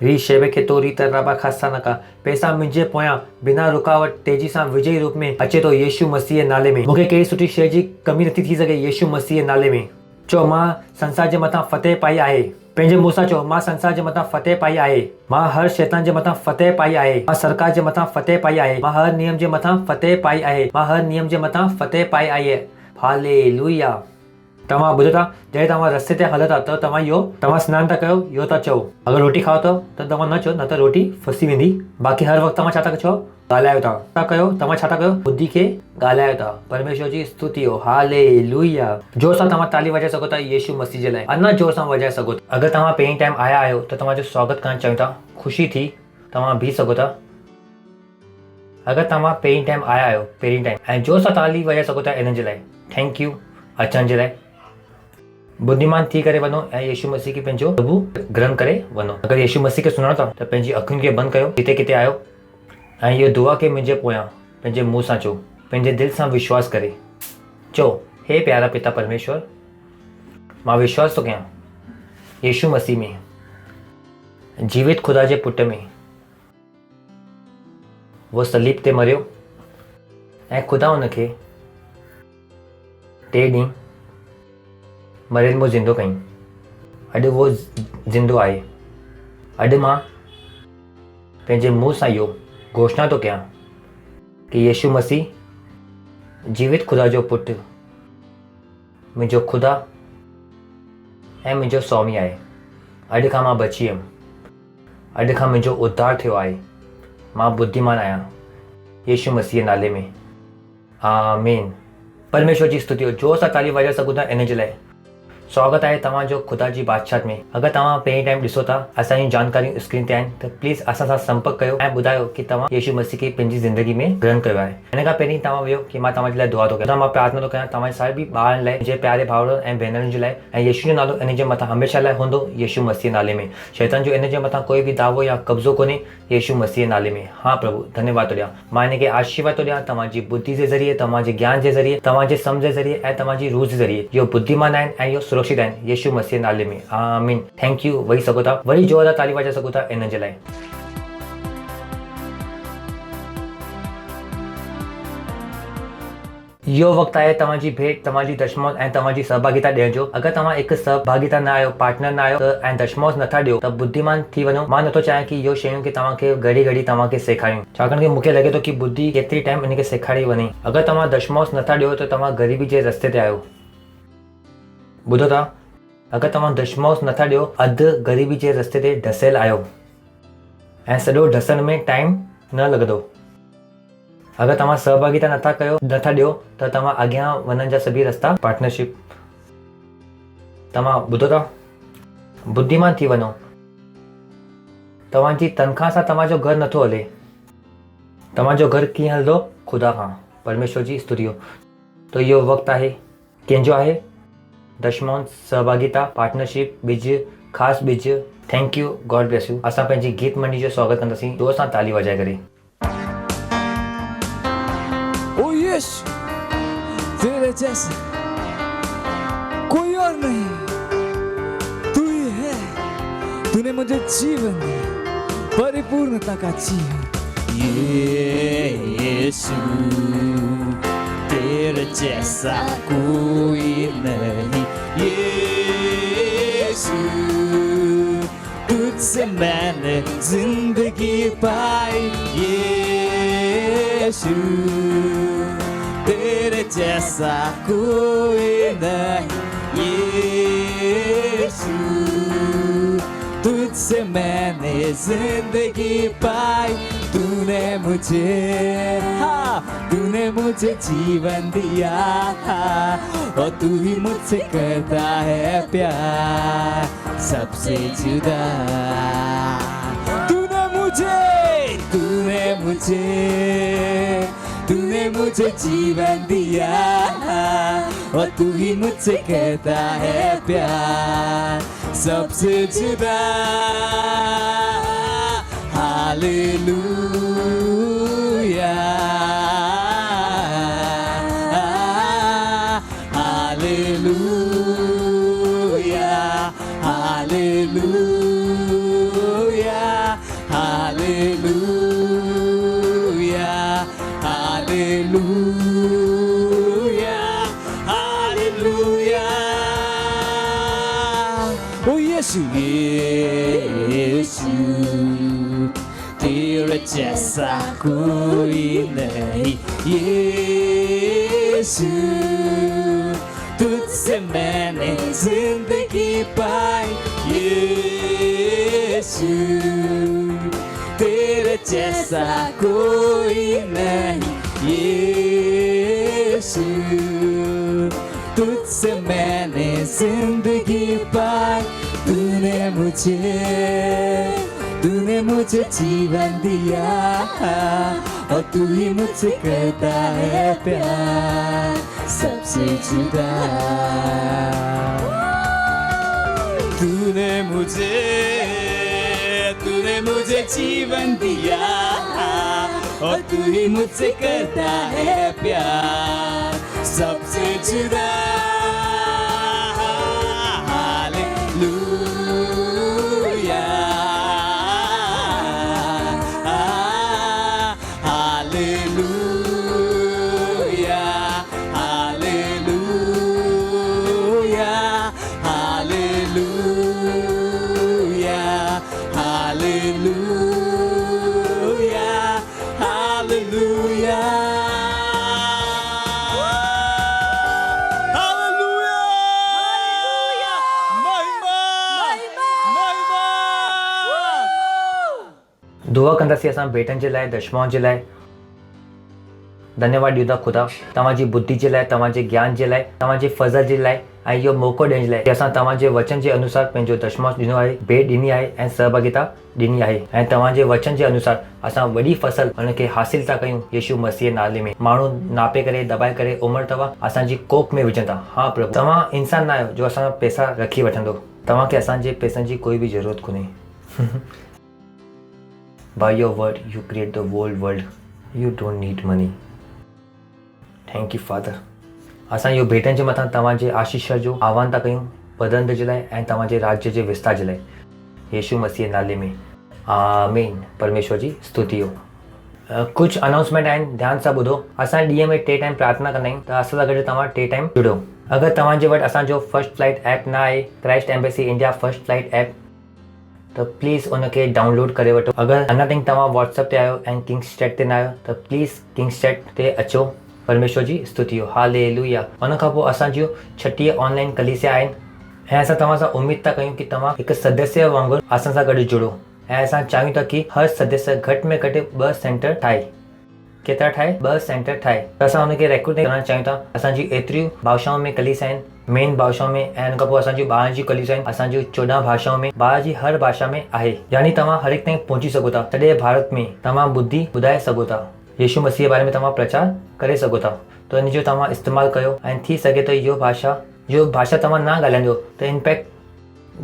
री शेबे खे तो री त रबा ख़ासा न का। पैसा मुंहिंजे पोयां बिना रुकावट तेज़ी सां विजयी रूप में अचे थो यीशु मसीह नाले में। मूंखे कहिड़ी सुठी शइ जी कमी नथी थी सघे यीशु मसीह नाले में। चओ मां संसार जे मथां फतेह पाई आहे। पंहिंजे मुंहं सां चओ, मां संसार जे मथां फतेह पाई आहे। मां हर शैतान जे मथां फतेह पाई आहे। मां सरकार जे मथां फतेह पाई आहे। मां हर नियम जे मथां फतेह पाई आहे। मां हर नियम जे मथां फतेह पाई आहे। हालेलुया। तव्हां ॿुधो था? जॾहिं तव्हां रस्ते ते हलो था त तव्हां सनानु था कयो, इहो था चओ। अगरि रोटी खाओ था त तव्हां न चओ, न त रोटी फसी वेंदी। बाक़ी हर वक़्तु तव्हां छा था चओ? ॻाल्हायो था कयो। तव्हां छा था कयो? बुद्धि खे ॻाल्हायो था। परमेश्वर जी स्तुति हो। हालेलुया। जोर सां तव्हां ताली वॼाए सघो था यीशु मसीह जे लाइ। अञा जोर सां वॼाए सघो था। अगरि तव्हां पहिरीं टाइम आया आहियो त तव्हांजो स्वागत करणु चाहियूं था। ख़ुशी थी तव्हां बीह सघो था। अगरि तव्हां पहिरीं टाइम आया आहियो, पहिरीं टाइम, ऐं जोर सां ताली वॼाए सघो था इन जे लाइ। थैंक यू अचण जे लाइ। बुद्धिमान थी करे वञो ऐं यीशु मसीह खे पंहिंजो प्रभु ग्रहण करे वञो। अगरि यीशु मसीह खे सुञाणो था त पंहिंजी अखियुनि खे बंदि कयो, किथे किथे आयो, ऐं इहो दुआ खे मुंहिंजे पोयां पंहिंजे मुंहं सां चओ, पंहिंजे दिलि सां विश्वास करे चओ, हे प्यारा पिता परमेश्वर, मां विश्वास थो कयां यीशु मसीह में, जीवित खुदा जे पुट में। वो सलीब ते मरियो ऐं खुदा हुनखे 3 ॾींहं मरियल मां ज़िंदो कयईं। अॼु वो ज़िंदो आहे। अॼु मां पंहिंजे मुंहं सां इहो घोषणा थो कयां कि यीशु मसीह जीवित खुदा जो पुटु, मुंहिंजो खुदा ऐं मुंहिंजो स्वामी आहे। अॼु खां मां बची वियुमि। अॼु खां मुंहिंजो उद्धार थियो आहे। मां बुद्धिमान आहियां यीशु मसीह जे नाले में। आमीन। परमेश्वर जी स्तुति हो। जो असां ताली वॼाए सघूं था इन जे लाइ। स्वागत आहे तव्हांजो खुदा जी बादशाह में। अगरि तव्हां पहिरीं टाइम ॾिसो था, असांजी जानकारियूं स्क्रीन ते आहिनि, त प्लीज़ असां सां संपर्क कयो ऐं ॿुधायो कि तव्हां यीशु मसीह खे पंहिंजी ज़िंदगी में ग्रहण कयो आहे। हिन खां पहिरीं तव्हां वियो कि मां तव्हांजे लाइ दुआ थो कयां। मां प्रार्थना थो कयां तव्हांजे सारे बि ॿारनि लाइ, मुंहिंजे प्यारे भाउरनि ऐं भेनरुनि जे लाइ, ऐं यीशु जो नालो इन जे मथां हमेशह लाइ हूंदो यीशु मसीह नाले में। शैतान जो इन जे मथां कोई बि दावो या कब्ज़ो कोन्हे यीशु मसीह नाले में। हाँ प्रभु, धन्यवाद थो ॾियां। मां हिन खे आशीर्वाद थो ॾियां तव्हांजी बुद्धि जे ज़रिए, तव्हांजे ज्ञान जे ज़रिए, तव्हांजे सम्झ जे ज़रिए ऐं तव्हांजी रूह जे ज़रिए। इहो बुद्धिमान आहिनि ऐं इहो सुरक्षित आहिनि यीशु मसीह नाले में। आमीन। Thank you. वही सघो था, वरी जोरदार ताली वॼाए सघो था इन जे लाइ। इहो वक़्तु आहे तव्हांजी भेट, तव्हांजी दशमौज़ ऐं तव्हांजी सहभागिता ॾियण जो। अगरि तव्हां हिकु सहभागिता न आहियो, पार्टनर न आहियो त ऐं दशमौज़ नथा ॾियो त बुद्धिमान थी वञो। मां नथो चाहियां कि इहो शयूं कि तव्हांखे घड़ी घड़ी तव्हांखे सेखारियूं, छाकाणि कि मूंखे लॻे थो कि बुद्धि केतिरी टाइम इन खे सेखारी वञे। अगरि तव्हां दशमौज़ नथा ॾियो त तव्हां ग़रीबी जे रस्ते ते आहियो। ॿुधो था? अगरि तव्हां दशमौज़ नथा ॾियो, अधु ग़रीबी जे रस्ते ते ढसियल आहियो ऐं सॼो ढसण में टाइम न लॻंदो। अगरि तव्हां सहभागिता नथा ॾियो त तव्हां अॻियां वञण जा सभी रस्ता, पार्टनरशिप, तव्हां ॿुधो था, बुद्धिमान थी वञो। तव्हांजी तनख़्वाह सां तव्हांजो घर नथो हले। तव्हांजो घर कीअं हलंदो? खुदा खां। परमेश्वर जी स्तुति हो। त इहो वक़्तु आहे कंहिंजो आहे? दशमौज़, सहभागिता, पार्टनरशिप, ॿिज, ख़ासि ॿिज। Thank you, God bless you. असां पंहिंजी गीत मंडी जो स्वागत कंदासीं जोर सां ताली वॼाए करे। ओ यीशु, तेरे जैसा कोई और नहीं, तू ही है। तूने मुझे जीवन दिया, परिपूर्णता का जीवन। यीशु, तेरे जैसा कोई नहीं। यीशु, तुझसे मैंने जिंदगी पाई। यीशु, तेरे जैसा कोई नहीं। यीशु, तुझसे मैंने जिंदगी पाई। तूने मुझे जीवन दिया और तू ही मुझसे करता है प्यार सबसे जुदा। तूने मुझे जीवन दिया और तू ही मुझसे कहता है प्यार सबसे जुदा। Hallelujah, hallelujah, hallelujah, hallelujah, hallelujah, hallelujah. ओ यीशु, यीशु, तेरे जैसा कोई नहीं। यीशु, तुझसे मैंने जिंदगी पाई। यीशु, तेरे जैसा कोई नहीं। यीशु, तुझसे मैंने जिंदगी पाई। तूने मुझे जीवन दिया और तू ही मुझसे करता है प्यार सबसे जुदा। तूने मुझे जीवन दिया और तू ही मुझसे करता है प्यार सबसे जुदा hallelujah hallelujah hallelujah hallelujah hallelujah hallelujah दुआ कंदासीं असां बेटनि जे लाइ दशमाउनि जे लाइ धन्यवाद ॾियूं था ख़ुदा तव्हांजी बुद्धि जे लाइ तव्हांजे ज्ञान जे लाइ तव्हांजे फज़ल जे लाइ ऐं इहो मौक़ो ॾियण जे लाइ कि असां तव्हांजे वचन जे अनुसार पंहिंजो दशमाउ ॾिनो आहे भेट ॾिनी आहे ऐं सहभागिता ॾिनी आहे ऐं तव्हांजे वचन जे अनुसार असां वॾी फसल हुनखे हासिल था कयूं यीशू मसीह नाले में माण्हू नापे करे दॿाए करे उमिरि अथव असांजी कोप में विझंदा हा प्रभु तव्हां इंसान न आहियो जो असां पैसा रखी वठंदो तव्हांखे असांजे पैसनि जी कोई बि ज़रूरत कोन्हे By your word, you create the whole world. You don't need money. Thank you, Father. असां इहो भेटनि जे मथां तव्हांजे आशीष जो आह्वान था कयूं वधंद जे लाइ ऐं तव्हांजे राज्य जे विस्तार जे लाइ यीशु मसीह नाले में आमीन परमेश्वर जी स्तुति हो कुझु अनाउंसमेंट आहिनि ध्यान सां ॿुधो असां ॾींहं में 3 टाइम प्रार्थना कंदा आहियूं त असां सां गॾु तव्हां 3 टाइम जुड़ो अगरि तव्हांजे वटि असांजो फर्स्ट फ्लाइट ऐप न आहे Christ embassy India first flight app त प्लीज़ उनखे डाउनलोड करे वठो अगरि अञा ताईं तव्हां व्हाट्सअप ते आहियो ऐं किंग्स चैट ते न आहियो त प्लीज़ किंग्स चैट ते अचो परमेश्वर जी स्तुति हो हालेलुया उन खां पोइ असांजूं 36 ऑनलाइन कलीसिया आहिनि ऐं असां तव्हां सां उमेद था कयूं कि तव्हां हिकु सदस्य वांगुरु असां सां गॾु जुड़ो ऐं असां चाहियूं था कि हर सदस्य घटि में घटि 2 सेंटर ठाहे केतिरा ठाहे 2 सेंटर ठाहे त असां हुनखे रेकॉर्ड करणु चाहियूं था असांजी एतिरियूं भाषाउनि में कलीसिया आहिनि मेन भाषाउनि में ऐं हुन खां पोइ असांजी ॿारनि जी कलीसिया आहिनि असांजूं 14 भाषाउनि में ॿार जी हर भाषा में आहे यानी तव्हां हर हिकु ताईं पहुची सघो था सॼे भारत में तव्हां ॿुधी ॿुधाए सघो था यीशु मसीह जे बारे में तव्हां प्रचार करे सघो था त इन जो तव्हां इस्तेमालु कयो ऐं थी सघे त इहो भाषा तव्हां न ॻाल्हाईंदो त इनफैक्ट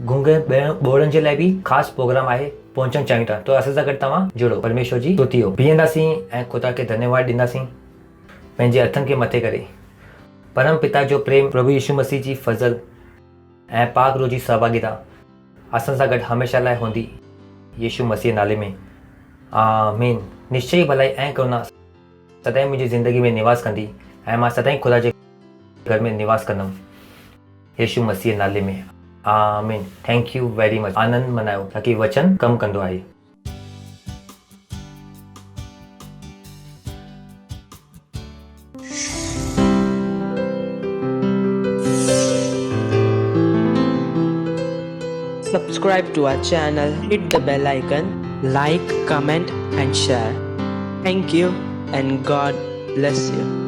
गूंगे ॿोड़नि जे लाइ बि ख़ासि प्रोग्राम आहे पहुचणु चाहियूं था त असां सां गॾु तव्हां जुड़ो परमेश्वर जी स्तुति हो बीहंदासीं ऐं ख़ुदा खे धन्यवाद ॾींदासीं पंहिंजे हथनि खे मथे करे परम पिता जो प्रेम प्रभु यीशु मसीह जी फज़ल ऐं पाक रूह जी सहभागिता असां सां गॾु हमेशह लाइ हूंदी यीशु मसीह नाले में आमीन निश्चय भलाई ऐं करुणा सदाईं मुंहिंजी ज़िंदगी में निवास कंदी ऐं मां सदाईं ख़ुदा जे घर में निवास कंदुमि यीशु मसीह नाले में आमीन थैंक यू वेरी मच आनंद मनायो ताकि वचन कमु कंदो आहे Subscribe to our channel, hit the bell icon, like, comment and share. Thank you and God bless you.